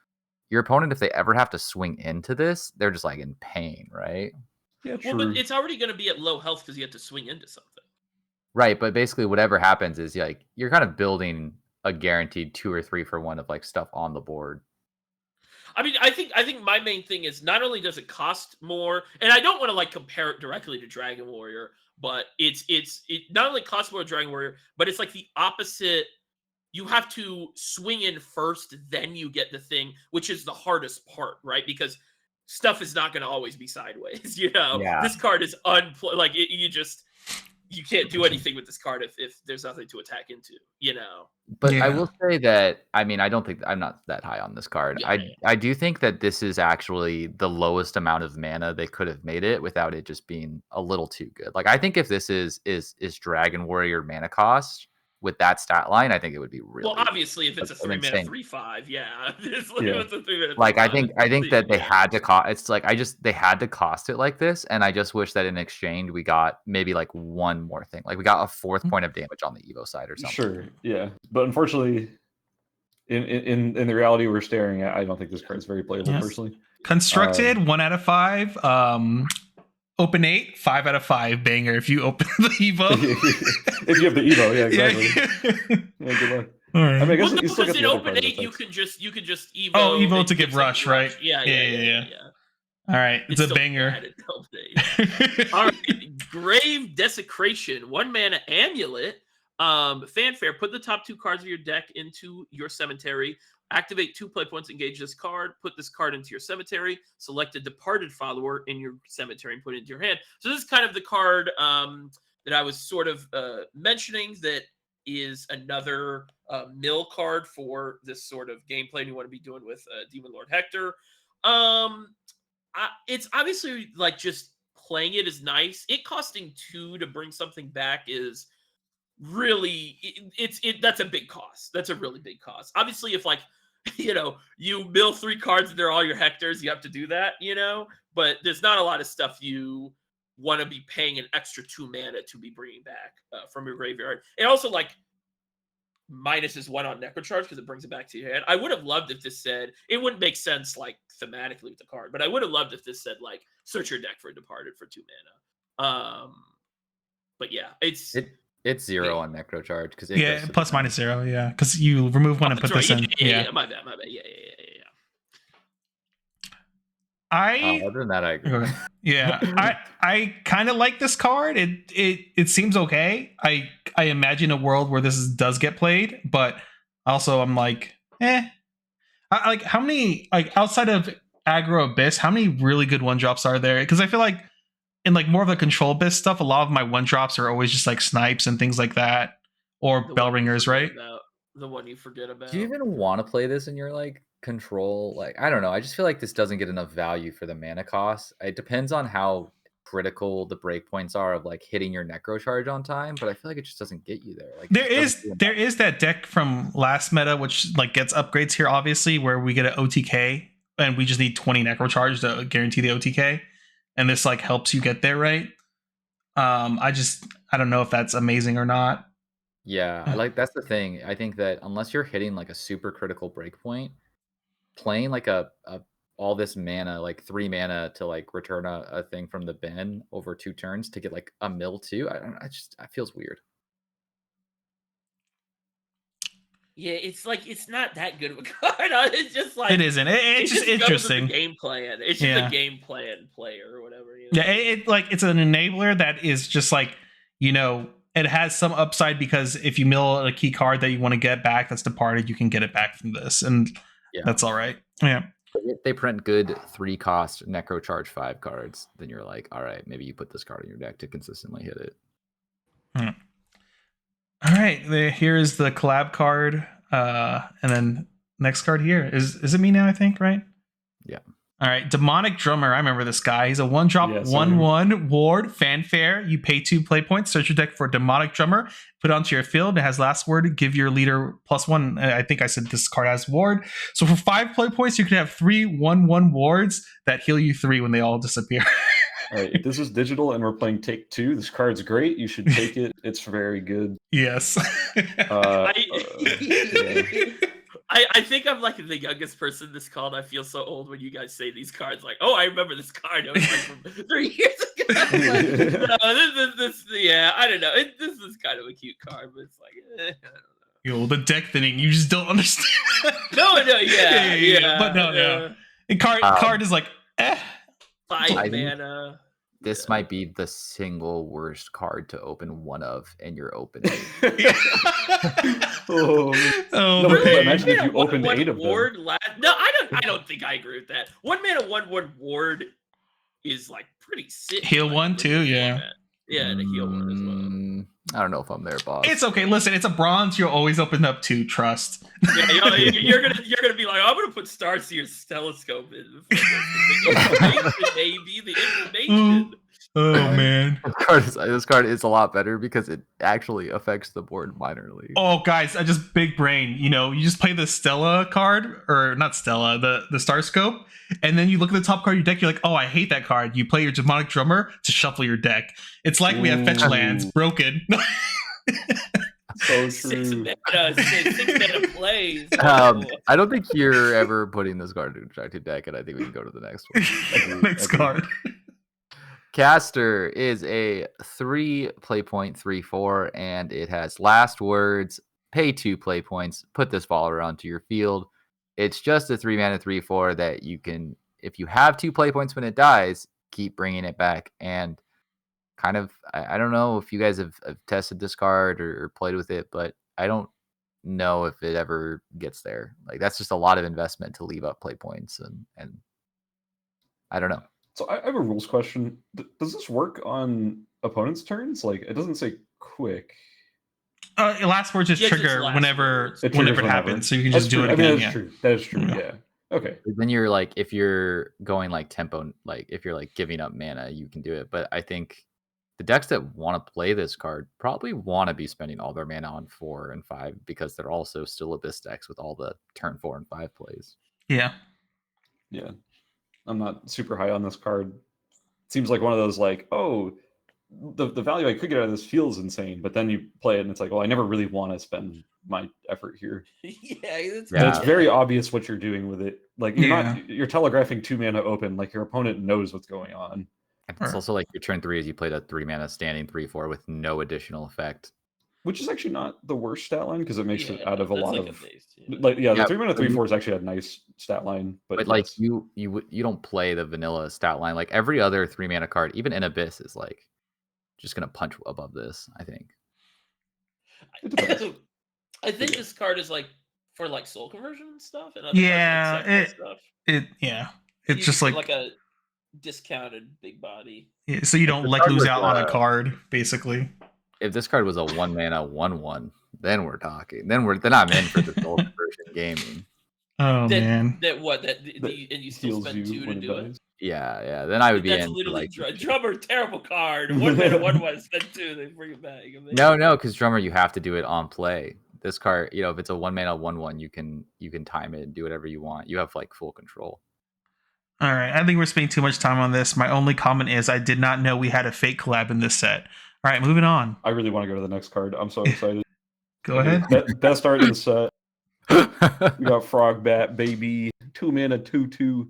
[SPEAKER 4] your opponent, if they ever have to swing into this, they're just like in pain, right?
[SPEAKER 3] Yeah, true.
[SPEAKER 2] Well, but it's already going to be at low health because you have to swing into something.
[SPEAKER 4] Right, but basically whatever happens is like you're kind of building a guaranteed 2 or 3 for 1 of like stuff on the board.
[SPEAKER 2] I mean, I think my main thing is not only does it cost more, and I don't want to like compare it directly to Dragon Warrior, but it not only costs more to Dragon Warrior, but it's like the opposite. You have to swing in first, then you get the thing, which is the hardest part, right? Because stuff is not going to always be sideways, you know?
[SPEAKER 4] Yeah.
[SPEAKER 2] This card is you can't do anything with this card if there's nothing to attack into, you know?
[SPEAKER 4] But
[SPEAKER 1] Yeah.
[SPEAKER 4] I will say that, I mean, I don't think I'm not that high on this card.
[SPEAKER 2] Yeah.
[SPEAKER 4] I do think that this is actually the lowest amount of mana they could have made it without it just being a little too good. Like, I think if this is Dragon Warrior mana cost with that stat line, I think it would be really
[SPEAKER 2] Well, obviously, if it's a 3 mana
[SPEAKER 4] insane.
[SPEAKER 2] 3/5, yeah. It's
[SPEAKER 3] Yeah.
[SPEAKER 2] It's a 3 mana
[SPEAKER 4] Like, I
[SPEAKER 2] 3/5,
[SPEAKER 4] think that they
[SPEAKER 2] yeah.
[SPEAKER 4] had to cost. It's like they had to cost it like this, and I just wish that in exchange we got maybe like 1 more thing. Like we got a 4th point of damage on the Evo side or something.
[SPEAKER 3] Sure, yeah. But unfortunately, in the reality we're staring at, I don't think this card is very playable,
[SPEAKER 1] Yes.
[SPEAKER 3] personally.
[SPEAKER 1] Constructed 1 out of 5. Open 8, 5 out of 5 banger if you open the Evo.
[SPEAKER 3] If you have the Evo, yeah, exactly. Yeah, good luck.
[SPEAKER 1] All right.
[SPEAKER 3] I mean, I guess
[SPEAKER 2] Well, no,
[SPEAKER 3] you still
[SPEAKER 2] because
[SPEAKER 3] get
[SPEAKER 2] in
[SPEAKER 3] the other
[SPEAKER 2] open
[SPEAKER 3] part of
[SPEAKER 2] 8
[SPEAKER 3] the
[SPEAKER 2] you
[SPEAKER 3] effects.
[SPEAKER 2] can just Evo.
[SPEAKER 1] Evo
[SPEAKER 2] and
[SPEAKER 1] to get
[SPEAKER 2] give
[SPEAKER 1] rush,
[SPEAKER 2] something
[SPEAKER 1] right?
[SPEAKER 2] Yeah.
[SPEAKER 1] All right, it's a
[SPEAKER 2] still
[SPEAKER 1] banger.
[SPEAKER 2] bad in open 8. All right, Grave Desecration, 1 mana amulet. Fanfare, put the top 2 cards of your deck into your cemetery. Activate 2 play points, engage this card. Put this card into your cemetery. Select a departed follower in your cemetery and put it into your hand. So this is kind of the card that I was sort of mentioning that is another mill card for this sort of gameplay you want to be doing with Demon Lord Hector. It's obviously like just playing it is nice. It costing 2 to bring something back is really that's a big cost. That's a really big cost. Obviously, if like you mill 3 cards and they're all your Hectors, you have to do that, but there's not a lot of stuff you want to be paying an extra 2 mana to be bringing back from your graveyard. And also like minus is 1 on Necrocharge because it brings it back to your hand. I would have loved if this said, it wouldn't make sense like thematically with the card, but I would have loved if this said like search your deck for a departed for 2 mana. But yeah, it's
[SPEAKER 4] 0 on Necrocharge because
[SPEAKER 1] Yeah, plus minus 0. Yeah, because you remove 1 and put this in.
[SPEAKER 2] Yeah, my bad. Yeah.
[SPEAKER 4] Other than that, I agree.
[SPEAKER 1] Yeah, I kind of like this card. It seems okay. I imagine a world where this does get played, but also I'm like, like how many like outside of Aggro Abyss, how many really good 1-drops are there? Because I feel like in like more of the control Abyss stuff, a lot of my 1-drops are always just like snipes and things like that, or bell ringers, right?
[SPEAKER 2] The one you forget about.
[SPEAKER 4] Do you even want to play this in your like control? Like, I don't know. I just feel like this doesn't get enough value for the mana cost. It depends on how critical the breakpoints are of like hitting your Necrocharge on time, but I feel like it just doesn't get you there. Like
[SPEAKER 1] there is that deck from last meta which like gets upgrades here, obviously, where we get an OTK and we just need 20 Necrocharge to guarantee the OTK, and this like helps you get there, right? I don't know if that's amazing or not.
[SPEAKER 4] Yeah, like that's the thing. I think that unless you're hitting like a super critical breakpoint, playing like a all this mana, like 3 mana to like return a thing from the bin over 2 turns to get like a mill too. It feels weird.
[SPEAKER 2] Yeah, it's like it's not that good of a card. It's just like
[SPEAKER 1] It isn't. It's just
[SPEAKER 2] goes with
[SPEAKER 1] interesting.
[SPEAKER 2] the game plan. It's just
[SPEAKER 1] Yeah.
[SPEAKER 2] a game plan player or whatever. You know?
[SPEAKER 1] Yeah, it's an enabler that is just like, it has some upside because if you mill a key card that you want to get back that's departed, you can get it back from this, and that's all right. Yeah.
[SPEAKER 4] If they print good 3-cost Necro Charge 5 cards, then you're like, all right, maybe you put this card in your deck to consistently hit it.
[SPEAKER 1] All right, here is the collab card, and then next card here is it me now? I think, right?
[SPEAKER 4] Yeah.
[SPEAKER 1] All right, Demonic Drummer. I remember this guy. He's a 1-drop, 1/1 ward fanfare. You pay 2 play points. Search your deck for Demonic Drummer. Put it onto your field. It has last word. Give your leader +1. I think I said this card has ward. So for 5 play points, you can have 3 1/1 wards that heal you 3 when they all disappear.
[SPEAKER 3] All right, if this is digital and we're playing Take 2, this card's great. You should take it. It's very good.
[SPEAKER 1] Yes.
[SPEAKER 2] I think I'm like the youngest person this called. I feel so old when you guys say these cards. Like, oh, I remember this card. It was like from 3 years ago. I don't know. This is kind of a cute card, but it's like, I don't know.
[SPEAKER 1] Yo, the deck thinning, you just don't understand.
[SPEAKER 2] No, yeah.
[SPEAKER 1] But no. And card is like,
[SPEAKER 2] 5 mana.
[SPEAKER 4] This might be the single worst card to open one of, and you're opening.
[SPEAKER 3] No,
[SPEAKER 2] Really?
[SPEAKER 3] imagine if you opened 8 of them.
[SPEAKER 2] No, I don't think I agree with that. 1 mana, 1/1 ward is like pretty sick.
[SPEAKER 1] Heal
[SPEAKER 2] like,
[SPEAKER 1] 1 too, yeah.
[SPEAKER 2] Yeah, and a heal 1 as well.
[SPEAKER 4] I don't know if I'm there, boss.
[SPEAKER 1] It's okay. Listen, it's a bronze. You'll always open up 2. Trust.
[SPEAKER 2] Yeah, you're gonna be like, I'm gonna put Starseer's telescope in. The information.
[SPEAKER 1] Oh man,
[SPEAKER 4] this card is a lot better because it actually affects the board minorly.
[SPEAKER 1] Oh guys, I just big brain. You just play the Stella card, or not Stella, the Starscope, and then you look at the top card of your deck. You're like, oh, I hate that card. You play your Demonic Drummer to shuffle your deck. It's like we have fetch lands broken.
[SPEAKER 3] So true.
[SPEAKER 2] 6 mana plays.
[SPEAKER 4] I don't think you're ever putting this card in your deck, and I think we can go to the next one.
[SPEAKER 1] Next card.
[SPEAKER 4] Caster is a 3 play point 3/4, and it has last words. Pay 2 play points. Put this follower onto your field. It's just a 3 mana 3/4 that you can, if you have 2 play points when it dies, keep bringing it back. And kind of, I don't know if you guys have tested this card or played with it, but I don't know if it ever gets there. Like, that's just a lot of investment to leave up play points, and I don't know.
[SPEAKER 3] So I have a rules question. Does this work on opponents' turns? Like, it doesn't say quick.
[SPEAKER 1] Last words just
[SPEAKER 2] Yeah,
[SPEAKER 1] trigger
[SPEAKER 2] just
[SPEAKER 1] whenever
[SPEAKER 3] It
[SPEAKER 1] it
[SPEAKER 3] triggers whenever.
[SPEAKER 1] happens, so you can
[SPEAKER 3] That's
[SPEAKER 1] just do
[SPEAKER 3] true.
[SPEAKER 1] it
[SPEAKER 3] I
[SPEAKER 1] again.
[SPEAKER 3] mean, that's true. That is true.
[SPEAKER 1] Yeah.
[SPEAKER 3] Yeah. Okay.
[SPEAKER 4] Then you're like, if you're going like tempo, like if you're like giving up mana, you can do it. But I think the decks that want to play this card probably want to be spending all their mana on 4 and 5 because they're also still Abyss decks with all the turn 4 and 5 plays.
[SPEAKER 1] Yeah.
[SPEAKER 3] I'm not super high on this card. Seems like one of those like, oh, the value I could get out of this feels insane, but then you play it and it's like, well, I never really want to spend my effort here. And it's very obvious what you're doing with it. Like you're telegraphing 2 mana open, like your opponent knows what's going on.
[SPEAKER 4] And it's also like your turn 3 is you played a 3 mana standing 3/4 with no additional effect.
[SPEAKER 3] Which is actually not the worst stat line because it makes it out of a lot
[SPEAKER 2] like
[SPEAKER 3] of
[SPEAKER 2] a
[SPEAKER 3] 3 mana 3/4 has actually a nice stat line, but
[SPEAKER 4] like you don't play the vanilla stat line. Like every other 3 mana card, even in Abyss, is like just gonna punch above this. I think.
[SPEAKER 2] I think this card is like for like soul conversion and stuff. And
[SPEAKER 1] it's just like
[SPEAKER 2] a discounted big body.
[SPEAKER 1] Yeah, so you don't like lose out on a card, basically.
[SPEAKER 4] If this card was a 1 mana 1/1, then we're talking. Then I'm in for the soul conversion gaming.
[SPEAKER 1] Oh man!
[SPEAKER 2] And you still spend 2 to do it.
[SPEAKER 4] Yeah. Then I would be
[SPEAKER 2] That's
[SPEAKER 4] in.
[SPEAKER 2] Literally Drummer, terrible card. 1 mana 1/1, spend 2, they bring it back.
[SPEAKER 4] No, because Drummer, you have to do it on play. This card, if it's a 1 mana 1/1, you can time it and do whatever you want. You have like full control.
[SPEAKER 1] All right, I think we're spending too much time on this. My only comment is I did not know we had a fake collab in this set. All right, moving on.
[SPEAKER 3] I really want to go to the next card. I'm so excited.
[SPEAKER 1] Go ahead.
[SPEAKER 3] Best art in the set. We got Frog Bat, baby. 2 mana, 2/2.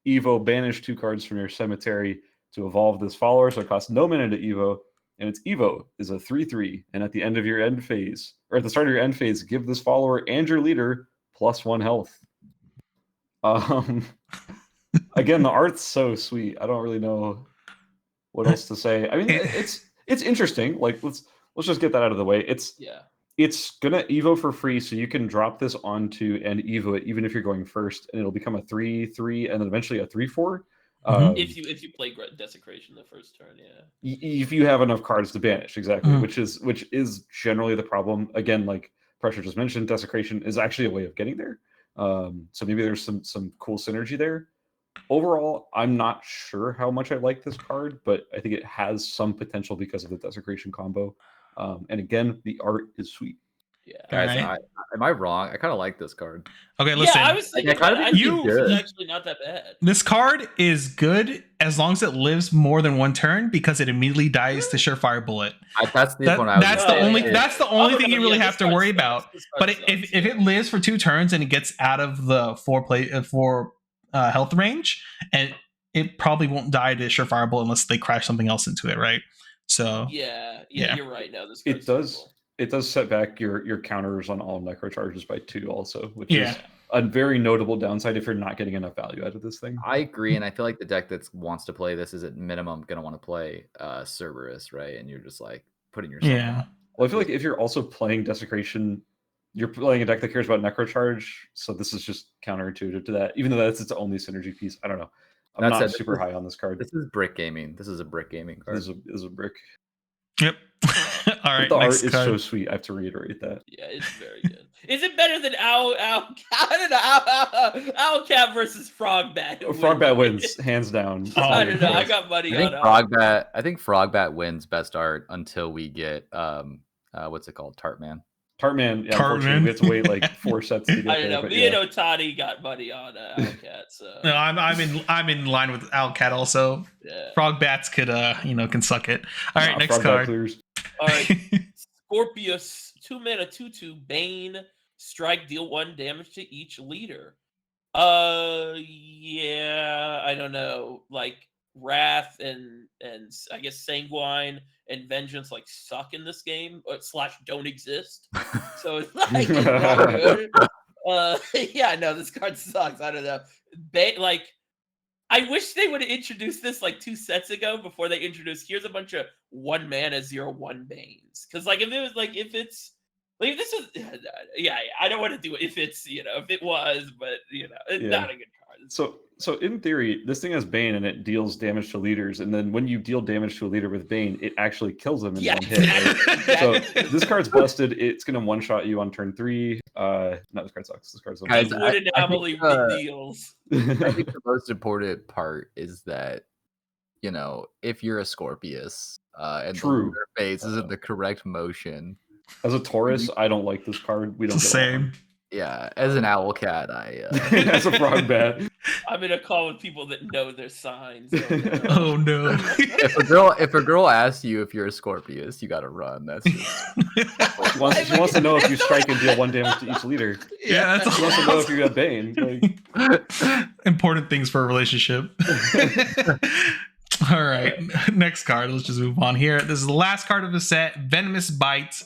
[SPEAKER 3] Evo, banish 2 cards from your cemetery to evolve this follower. So it costs no mana to Evo. and its Evo is a 3/3. And at the end of your end phase, or at the start of your end phase, give this follower and your leader +1 health. Again, the art's so sweet. I don't really know what else to say. I mean, it's interesting. Like, let's just get that out of the way. It's gonna Evo for free, so you can drop this onto and Evo it even if you're going first, and it'll become a 3/3 and then eventually a 3/4.
[SPEAKER 2] If you play desecration the first turn,
[SPEAKER 3] if you have enough cards to banish, exactly, which is generally the problem. Again, like Pressure just mentioned, desecration is actually a way of getting there. So maybe there's some cool synergy there. Overall, I'm not sure how much I like this card, but I think it has some potential because of the desecration combo. And again, the art is sweet.
[SPEAKER 2] Yeah,
[SPEAKER 4] Guys,
[SPEAKER 1] Right.
[SPEAKER 4] am I wrong? I kind of like this card.
[SPEAKER 1] Okay, listen.
[SPEAKER 2] Yeah, I was thinking
[SPEAKER 4] I
[SPEAKER 2] I
[SPEAKER 4] think
[SPEAKER 2] think
[SPEAKER 4] it's
[SPEAKER 2] it's actually not that bad.
[SPEAKER 1] This card is good as long as it lives more than one turn because it immediately dies to Surefire Bullet.
[SPEAKER 4] That's the one I was
[SPEAKER 1] That's
[SPEAKER 4] gonna
[SPEAKER 1] the
[SPEAKER 4] say.
[SPEAKER 1] only
[SPEAKER 2] yeah.
[SPEAKER 1] that's the only
[SPEAKER 2] Oh,
[SPEAKER 1] thing you
[SPEAKER 2] no,
[SPEAKER 1] really
[SPEAKER 2] yeah,
[SPEAKER 1] have
[SPEAKER 2] this
[SPEAKER 1] to
[SPEAKER 2] card
[SPEAKER 1] worry
[SPEAKER 2] sucks.
[SPEAKER 1] about.
[SPEAKER 2] This card
[SPEAKER 1] But
[SPEAKER 2] sucks,
[SPEAKER 1] if it lives for 2 turns and it gets out of the 4 health range, and it probably won't die to Surefire Bullet unless they crash something else into it, right? So
[SPEAKER 2] yeah,
[SPEAKER 1] Yeah.
[SPEAKER 2] you're right. No, this
[SPEAKER 3] It
[SPEAKER 2] card's
[SPEAKER 3] does.
[SPEAKER 2] terrible.
[SPEAKER 3] It does set back your counters on all necro charges by 2 also, which
[SPEAKER 1] Yeah.
[SPEAKER 3] is a very notable downside if you're not getting enough value out of this thing.
[SPEAKER 4] I agree, and I feel like the deck that wants to play this is at minimum going to want to play Cerberus, right? And you're just like putting yourself.
[SPEAKER 1] Yeah.
[SPEAKER 3] Well, I feel like if you're also playing desecration, you're playing a deck that cares about necro charge, so this is just counterintuitive to that. Even though that's its only synergy piece, I don't know. I'm
[SPEAKER 4] That
[SPEAKER 3] not
[SPEAKER 4] said,
[SPEAKER 3] super high on this card.
[SPEAKER 4] This is brick gaming. This is a brick gaming card.
[SPEAKER 3] This is a brick.
[SPEAKER 1] Yep. All
[SPEAKER 3] But
[SPEAKER 1] right.
[SPEAKER 3] the art
[SPEAKER 1] Next
[SPEAKER 3] is
[SPEAKER 1] card.
[SPEAKER 3] so sweet. I have to reiterate that.
[SPEAKER 2] Yeah, it's very good. Is it better than I don't know, Owlcat versus Frogbat?
[SPEAKER 3] Frogbat wins hands down.
[SPEAKER 1] Oh,
[SPEAKER 2] I don't know. I
[SPEAKER 1] yes.
[SPEAKER 2] got money
[SPEAKER 4] I think
[SPEAKER 2] on
[SPEAKER 4] Frogbat. I think Frogbat wins best art until we get what's it called, Tartman.
[SPEAKER 3] Tartman, yeah,
[SPEAKER 1] Tartman.
[SPEAKER 3] unfortunately, we have to wait like 4 sets to get
[SPEAKER 2] I don't
[SPEAKER 3] there.
[SPEAKER 2] know.
[SPEAKER 3] But
[SPEAKER 2] Me and
[SPEAKER 3] yeah.
[SPEAKER 2] Otani got money on Owlcat, so
[SPEAKER 1] No, I'm in line with Owlcat also.
[SPEAKER 2] yeah.
[SPEAKER 1] Frogbats could can suck it. All right,
[SPEAKER 3] Nah,
[SPEAKER 1] next
[SPEAKER 3] Frogbat
[SPEAKER 1] card.
[SPEAKER 3] clears.
[SPEAKER 2] All right, Scorpius, 2 mana, 2/2 Bane, strike, deal 1 damage to each leader. Yeah, I don't know. Like Wrath and I guess Sanguine and Vengeance like suck in this game / don't exist. So it's like it's not good. Yeah, no, this card sucks. I don't know. Like, I wish they would have introduced this like 2 sets ago before they introduced here's a bunch of 1 mana 0/1 Banes. Because like if it was like if it's like this is yeah, I don't want to do it if it's if it was, but it's
[SPEAKER 3] Yeah.
[SPEAKER 2] not a good card.
[SPEAKER 3] So in theory, this thing has Bane and it deals damage to leaders, and then when you deal damage to a leader with Bane, it actually kills them in
[SPEAKER 2] Yeah,
[SPEAKER 3] one hit. Right? So
[SPEAKER 2] exactly.
[SPEAKER 3] this card's busted. It's gonna one-shot you on turn 3. No, this card sucks. This card's
[SPEAKER 4] Guys,
[SPEAKER 2] These
[SPEAKER 4] I-
[SPEAKER 2] wood
[SPEAKER 4] I
[SPEAKER 2] anomaly
[SPEAKER 4] think, uh,
[SPEAKER 2] deals.
[SPEAKER 4] I think the most important part is that if you're a Scorpius and
[SPEAKER 3] True.
[SPEAKER 4] the lunar phase isn't the correct motion.
[SPEAKER 3] As a Taurus, I don't like this card. We don't
[SPEAKER 1] It's the
[SPEAKER 3] get along.
[SPEAKER 1] same.
[SPEAKER 4] Yeah, as an Owlcat, I
[SPEAKER 3] As a Frogbat.
[SPEAKER 2] I'm in a call with people that know their signs.
[SPEAKER 1] Oh no.
[SPEAKER 4] if a girl asks you if you're a Scorpius, you gotta run. That's just
[SPEAKER 3] She wants to know if you strike and deal 1 damage to each leader.
[SPEAKER 1] Yeah, that's
[SPEAKER 3] She wants to know if you got Bane. Like,
[SPEAKER 1] important things for a relationship. All right, next card. Let's just move on here. This is the last card of the set. Venomous Bites.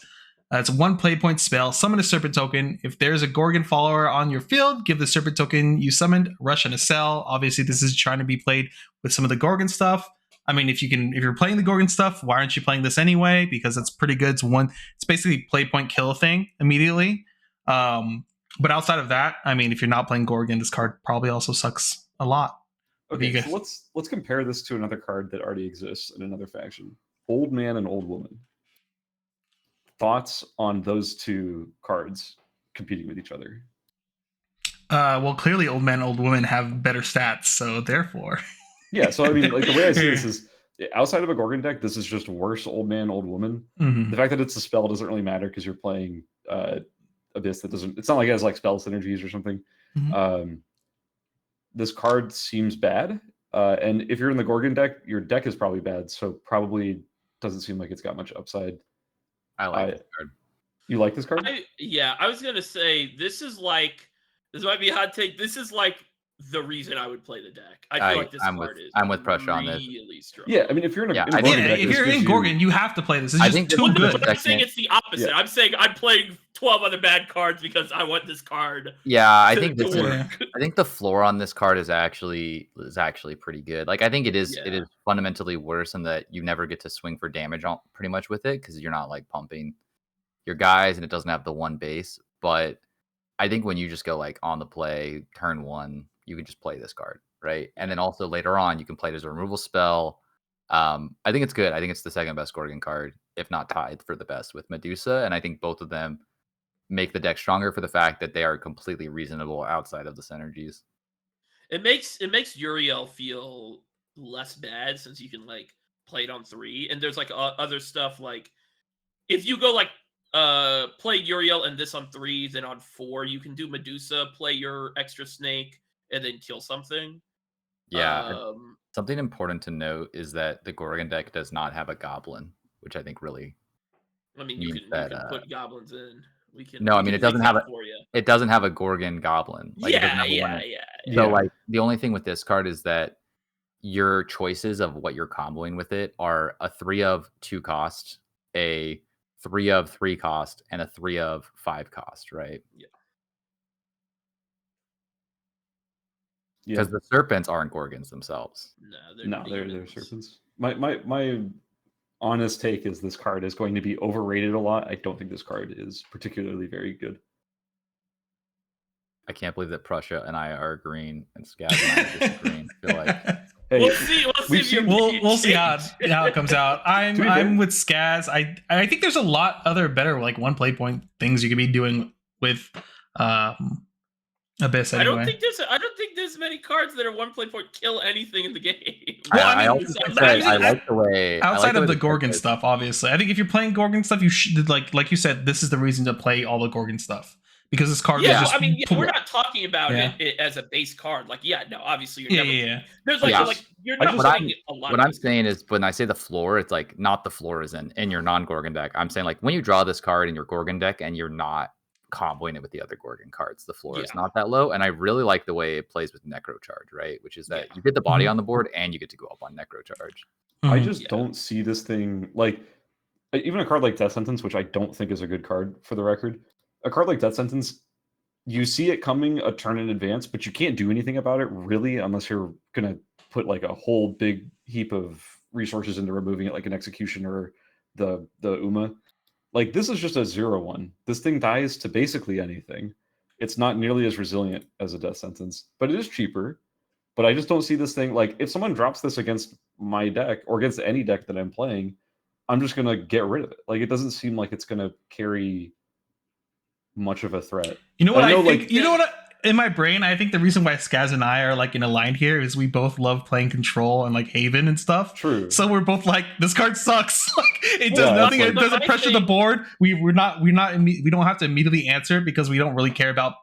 [SPEAKER 1] It's a 1 play point spell. Summon a serpent token. If there's a Gorgon follower on your field, give the serpent token you summoned rush in a cell. Obviously, this is trying to be played with some of the Gorgon stuff. I mean, if you're playing the Gorgon stuff, why aren't you playing this anyway? Because it's pretty good. It's basically play point kill thing immediately. But outside of that, I mean, if you're not playing Gorgon, this card probably also sucks a lot.
[SPEAKER 3] okay,
[SPEAKER 1] You
[SPEAKER 3] so let's compare this to another card that already exists in another faction. Old Man and Old Woman. Thoughts on those 2 cards competing with each other?
[SPEAKER 1] Well, clearly, Old Man, Old Woman have better stats, so therefore.
[SPEAKER 3] Yeah, so I mean, like the way I see this is outside of a Gorgon deck, this is just worse Old Man, Old Woman.
[SPEAKER 1] Mhm.
[SPEAKER 3] The fact that it's a spell doesn't really matter because you're playing Abyss that doesn't. It's not like it has like spell synergies or something.
[SPEAKER 1] Mhm.
[SPEAKER 3] This card seems bad, and if you're in the Gorgon deck, your deck is probably bad, so probably doesn't seem like it's got much upside.
[SPEAKER 4] I like this card.
[SPEAKER 3] You like this card?
[SPEAKER 2] I was gonna say this might be a hot take. This is like the reason I would play the deck. I feel like this card is
[SPEAKER 4] I'm with pressure on this.
[SPEAKER 2] really strong.
[SPEAKER 3] Yeah, I mean, if you're in a,
[SPEAKER 4] Yeah,
[SPEAKER 3] in a
[SPEAKER 4] I
[SPEAKER 3] Gorgon
[SPEAKER 4] think-
[SPEAKER 3] deck,
[SPEAKER 1] if
[SPEAKER 3] this
[SPEAKER 1] you're
[SPEAKER 3] gives
[SPEAKER 1] in
[SPEAKER 3] you-
[SPEAKER 1] Gorgon, you have to play this. It's
[SPEAKER 4] I
[SPEAKER 1] just
[SPEAKER 4] think this
[SPEAKER 1] too
[SPEAKER 4] is
[SPEAKER 1] good.
[SPEAKER 2] But I'm saying it's the opposite.
[SPEAKER 3] Yeah.
[SPEAKER 2] I'm saying I'm playing 12 other bad cards because I want this card.
[SPEAKER 4] Yeah, I
[SPEAKER 2] to
[SPEAKER 4] think this is.
[SPEAKER 2] work.
[SPEAKER 4] I think the floor on this card is actually pretty good. Like I think it is
[SPEAKER 2] Yeah.
[SPEAKER 4] fundamentally worse in that you never get to swing for damage on pretty much with it because you're not like pumping your guys and it doesn't have the one base. But I think when you just go like on the play turn 1, you can just play this card, right? And then also later on you can play it as a removal spell. I think it's good. I think it's the second best Gorgon card, if not tied for the best with Medusa. And I think both of them make the deck stronger for the fact that they are completely reasonable outside of the synergies.
[SPEAKER 2] It makes Yuriel feel less bad since you can like play it on 3, and there's like other stuff like if you go like play Yuriel and this on 3, then on 4 you can do Medusa, play your extra snake, and then kill something.
[SPEAKER 4] Yeah. Something important to note is that the Gorgon deck does not have a goblin, which I think really.
[SPEAKER 2] I mean, you
[SPEAKER 4] means
[SPEAKER 2] can
[SPEAKER 4] that,
[SPEAKER 2] put goblins in. We can.
[SPEAKER 4] No,
[SPEAKER 2] we
[SPEAKER 4] I mean
[SPEAKER 2] can
[SPEAKER 4] it doesn't
[SPEAKER 2] fix
[SPEAKER 4] have
[SPEAKER 2] that
[SPEAKER 4] a.
[SPEAKER 2] for you.
[SPEAKER 4] It doesn't have a Gorgon goblin. Like, it doesn't have a one in- So
[SPEAKER 3] Yeah.
[SPEAKER 4] like the only thing with this card is that your choices of what you're comboing with it are a 3 of 2 cost, a 3 of 3 cost, and a 3 of 5 cost, right?
[SPEAKER 2] Yeah.
[SPEAKER 4] Because the serpents aren't Gorgons themselves.
[SPEAKER 2] No,
[SPEAKER 3] they're
[SPEAKER 2] demons.
[SPEAKER 3] serpents. My honest take is this card is going to be overrated a lot. I don't think this card is particularly very good.
[SPEAKER 4] I can't believe that Prussia and I are agreeing and Scab and I are disagreeing. I feel like
[SPEAKER 3] Hey,
[SPEAKER 2] We'll see. We'll see.
[SPEAKER 3] we've
[SPEAKER 2] if your
[SPEAKER 3] seen-
[SPEAKER 2] opinion
[SPEAKER 1] We'll see how
[SPEAKER 2] changes.
[SPEAKER 1] it comes out.
[SPEAKER 3] To be fair-
[SPEAKER 1] I'm with Skaz. I think there's a lot other better like one play point things you could be doing with Abyss anyway.
[SPEAKER 2] I don't think there's many cards that are 1 play point kill anything in the game.
[SPEAKER 1] Well, I
[SPEAKER 4] I
[SPEAKER 1] mean,
[SPEAKER 4] also
[SPEAKER 2] besides
[SPEAKER 4] say
[SPEAKER 2] that,
[SPEAKER 4] I like the way
[SPEAKER 1] outside of the
[SPEAKER 4] deck
[SPEAKER 1] Gorgon
[SPEAKER 4] is.
[SPEAKER 1] stuff, obviously. I think if you're playing Gorgon stuff, you should like you said, this is the reason to play all the Gorgon stuff. Because this card
[SPEAKER 2] Yeah,
[SPEAKER 1] is just
[SPEAKER 2] I mean, we're not talking about it as a base card. Like, no, obviously you're never.
[SPEAKER 1] yeah.
[SPEAKER 2] There's like,
[SPEAKER 4] Yeah.
[SPEAKER 2] like you're
[SPEAKER 3] I
[SPEAKER 2] not
[SPEAKER 3] just-
[SPEAKER 2] playing a lot.
[SPEAKER 4] What
[SPEAKER 2] of
[SPEAKER 4] I'm
[SPEAKER 2] these
[SPEAKER 4] saying is when I say the floor, it's like not the floor is in your non-Gorgon deck. I'm saying like when you draw this card in your Gorgon deck and you're not comboing it with the other Gorgon cards, the floor is
[SPEAKER 2] Yeah.
[SPEAKER 4] not that low. And I really like the way it plays with Necro Charge, right? Which is that you get the body on the board and you get to go up on Necro Charge.
[SPEAKER 3] I
[SPEAKER 1] Mhm.
[SPEAKER 3] just don't see this thing like even a card like Death Sentence, which I don't think is a good card for the record. A card like Death Sentence, you see it coming a turn in advance, but you can't do anything about it really unless you're gonna put like a whole big heap of resources into removing it, like an execution or the Uma. Like this is just a 0/1. This thing dies to basically anything. It's not nearly as resilient as a Death Sentence, but it is cheaper. But I just don't see this thing like if someone drops this against my deck or against any deck that I'm playing, I'm just gonna get rid of it. Like it doesn't seem like it's gonna carry much of a threat.
[SPEAKER 1] You know what
[SPEAKER 3] I know,
[SPEAKER 1] I think?
[SPEAKER 3] like-
[SPEAKER 1] You know what? In my brain, I think the reason why Skaz and I are like in a line here is we both love playing Control and like Haven and stuff.
[SPEAKER 3] True.
[SPEAKER 1] So we're both like, this card sucks. Like it does
[SPEAKER 3] Yeah,
[SPEAKER 1] nothing.
[SPEAKER 3] that's
[SPEAKER 1] It
[SPEAKER 2] like-
[SPEAKER 1] doesn't
[SPEAKER 2] But I
[SPEAKER 1] pressure the
[SPEAKER 2] think-
[SPEAKER 1] board. We don't have to immediately answer it because we don't really care about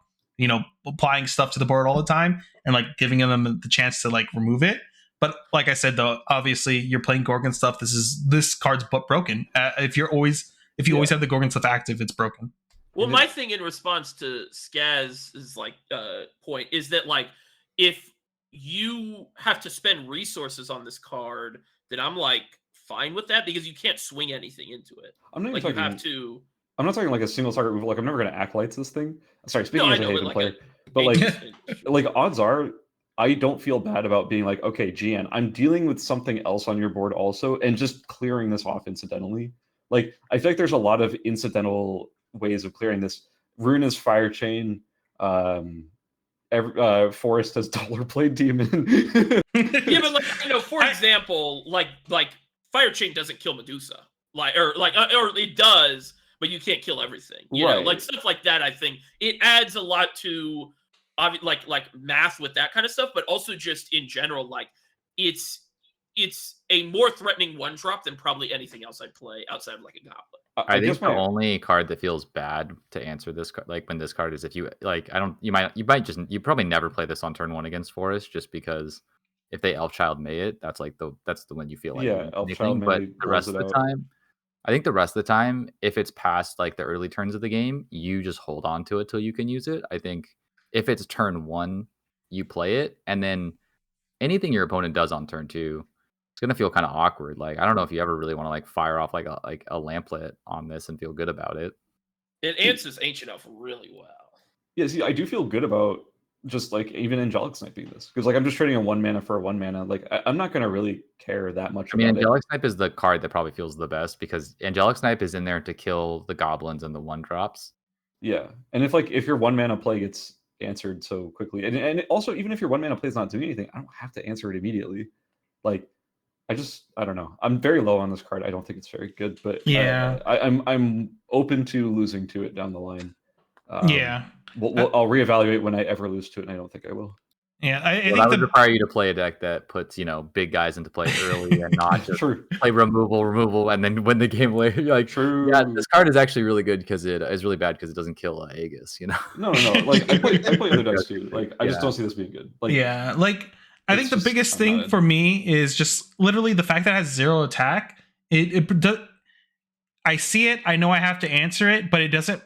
[SPEAKER 1] applying stuff to the board all the time and like giving them the chance to like remove it. But like I said, though, obviously you're playing Gorgon stuff. This card's broken. If you always have the Gorgon stuff active, it's broken.
[SPEAKER 2] Well,
[SPEAKER 3] And
[SPEAKER 2] my thing in response to Skaz's like point is that like if you have to spend resources on this card, then I'm like fine with that because you can't swing anything into it.
[SPEAKER 3] I'm not even
[SPEAKER 2] Like you
[SPEAKER 3] talking.
[SPEAKER 2] have to.
[SPEAKER 3] I'm not talking like a single target removal. Like I'm never going to acolytes this thing. Sorry,
[SPEAKER 2] No,
[SPEAKER 3] speaking
[SPEAKER 2] I
[SPEAKER 3] as a
[SPEAKER 2] know,
[SPEAKER 3] Haven
[SPEAKER 2] but
[SPEAKER 3] player,
[SPEAKER 2] like
[SPEAKER 3] but like odds are, I don't feel bad about being like, okay, GN, I'm dealing with something else on your board also, and just clearing this off incidentally. Like I feel like there's a lot of incidental ways of clearing this. Rune is Fire Chain. Forest has Dollar Blade Demon.
[SPEAKER 2] yeah, but like for example, like Fire Chain doesn't kill Medusa, or it does, but you can't kill everything. You know,
[SPEAKER 3] Right.
[SPEAKER 2] like stuff like that. I think it adds a lot to, like math with that kind of stuff, but also just in general, like it's a more threatening one drop than probably anything else I'd play outside of like a Goblin.
[SPEAKER 4] I think
[SPEAKER 3] guess
[SPEAKER 4] the only card that feels bad to answer this card, like when this card is, if you like, you probably never play this on turn 1 against Forest just because if they Elfchild May it, that's the one you feel like.
[SPEAKER 3] Yeah, Elfchild May
[SPEAKER 4] but the rest of
[SPEAKER 3] blows
[SPEAKER 4] the
[SPEAKER 3] it out.
[SPEAKER 4] time, I think the rest of the time, if it's past like the early turns of the game, you just hold on to it till you can use it. I think if it's turn 1 you play it, and then anything your opponent does on turn 2, it's gonna feel kind of awkward. Like I don't know if you ever really want to like fire off like a lamplet on this and feel good about it.
[SPEAKER 2] It answers Ancient Elf really well.
[SPEAKER 3] Yeah, see, I do feel good about just like even Angelic Sniping this because like I'm just trading a 1 mana for a 1 mana. Like I'm not gonna really care that much.
[SPEAKER 4] I mean,
[SPEAKER 3] about
[SPEAKER 4] Angelic Snipe is the card that probably feels the best because Angelic Snipe is in there to kill the goblins and the 1-drops.
[SPEAKER 3] Yeah, and if your 1 mana play gets answered so quickly, and also even if your 1 mana play is not doing anything, I don't have to answer it immediately. Like I don't know. I'm very low on this card. I don't think it's very good, but
[SPEAKER 1] Yeah.
[SPEAKER 3] I'm open to losing to it down the line.
[SPEAKER 1] Yeah.
[SPEAKER 3] I'll reevaluate when I ever lose to it, and I don't think I will.
[SPEAKER 1] Yeah, I
[SPEAKER 4] Well,
[SPEAKER 1] think
[SPEAKER 4] that would require you to play a deck that puts, big guys into play early and not just
[SPEAKER 3] True.
[SPEAKER 4] play removal, and then win the game later. You're like,
[SPEAKER 3] True.
[SPEAKER 4] yeah, this card is actually really good because it is really bad because it doesn't kill Aegis,
[SPEAKER 3] No. Like I play other decks too. Like I just
[SPEAKER 4] Yeah.
[SPEAKER 3] don't see this being good. Like
[SPEAKER 1] yeah, like I think the
[SPEAKER 3] just-
[SPEAKER 1] biggest
[SPEAKER 3] I'm
[SPEAKER 1] thing
[SPEAKER 3] not
[SPEAKER 1] for me is just literally the fact that it has 0 attack. I see it, I know I have to answer it, but it doesn't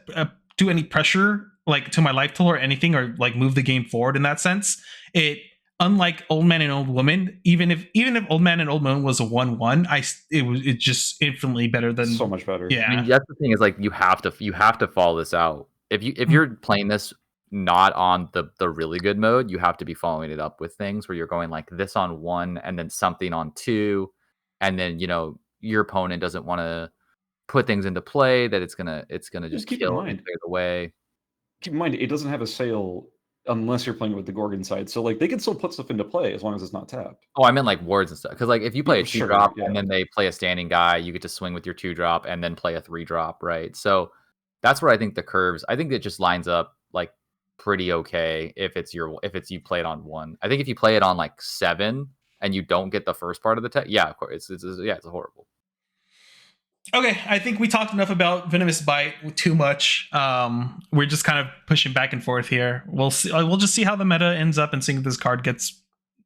[SPEAKER 1] do any pressure like to my life total or anything, or like move the game forward in that sense. It, unlike Old Man and Old Woman, even if Old Man and Old Woman was a 1/1, it's just infinitely better than
[SPEAKER 3] so much better.
[SPEAKER 1] Yeah.
[SPEAKER 4] I mean, that's the thing is like you have to follow this out. If you're playing this not on the really good mode, you have to be following it up with things where you're going like this on 1 and then something on 2, and then your opponent doesn't want to put things into play that it's gonna just
[SPEAKER 3] keep in
[SPEAKER 4] kill
[SPEAKER 3] mind.
[SPEAKER 4] and clear the way.
[SPEAKER 3] Keep in mind, it doesn't have a sale unless you're playing with the Gorgon side. So like they can still put stuff into play as long as it's not tapped.
[SPEAKER 4] Oh, I meant like wards and stuff. Because like if you play a 2-drop
[SPEAKER 3] yeah.
[SPEAKER 4] and then they play a standing guy, you get to swing with your 2-drop and then play a 3-drop, right? So that's where I think the curves. I think it just lines up like pretty okay if you play it on 1. I think if you play it on like 7 and you don't get the first part of the tech, yeah, of course, it's horrible.
[SPEAKER 1] Okay, I think we talked enough about Venomous Bite too much. We're just kind of pushing back and forth here. We'll see. We'll just see how the meta ends up and seeing if this card gets,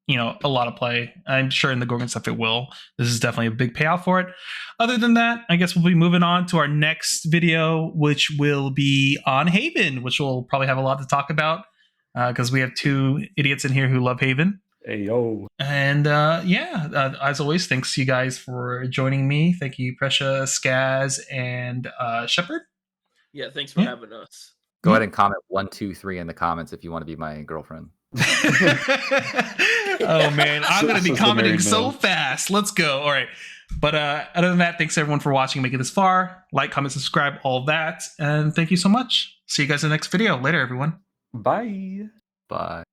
[SPEAKER 1] a lot of play. I'm sure in the Gorgon stuff it will. This is definitely a big payout for it. Other than that, I guess we'll be moving on to our next video, which will be on Haven, which we'll probably have a lot to talk about because we have 2 idiots in here who love Haven.
[SPEAKER 3] Hey yo.
[SPEAKER 1] And as always, thanks you guys for joining me. Thank you, Precious, Skaz, and Shepard.
[SPEAKER 2] Yeah, thanks for having us.
[SPEAKER 4] Go ahead and comment 1, 2, 3 in the comments if you want to be my girlfriend.
[SPEAKER 1] Oh man, I'm gonna be
[SPEAKER 3] Says the
[SPEAKER 1] commenting
[SPEAKER 3] married
[SPEAKER 1] so
[SPEAKER 3] man.
[SPEAKER 1] fast. Let's go. All right. But other than that, thanks everyone for watching, making it this far. Like, comment, subscribe, all that. And thank you so much. See you guys in the next video. Later, everyone.
[SPEAKER 3] Bye.
[SPEAKER 4] Bye.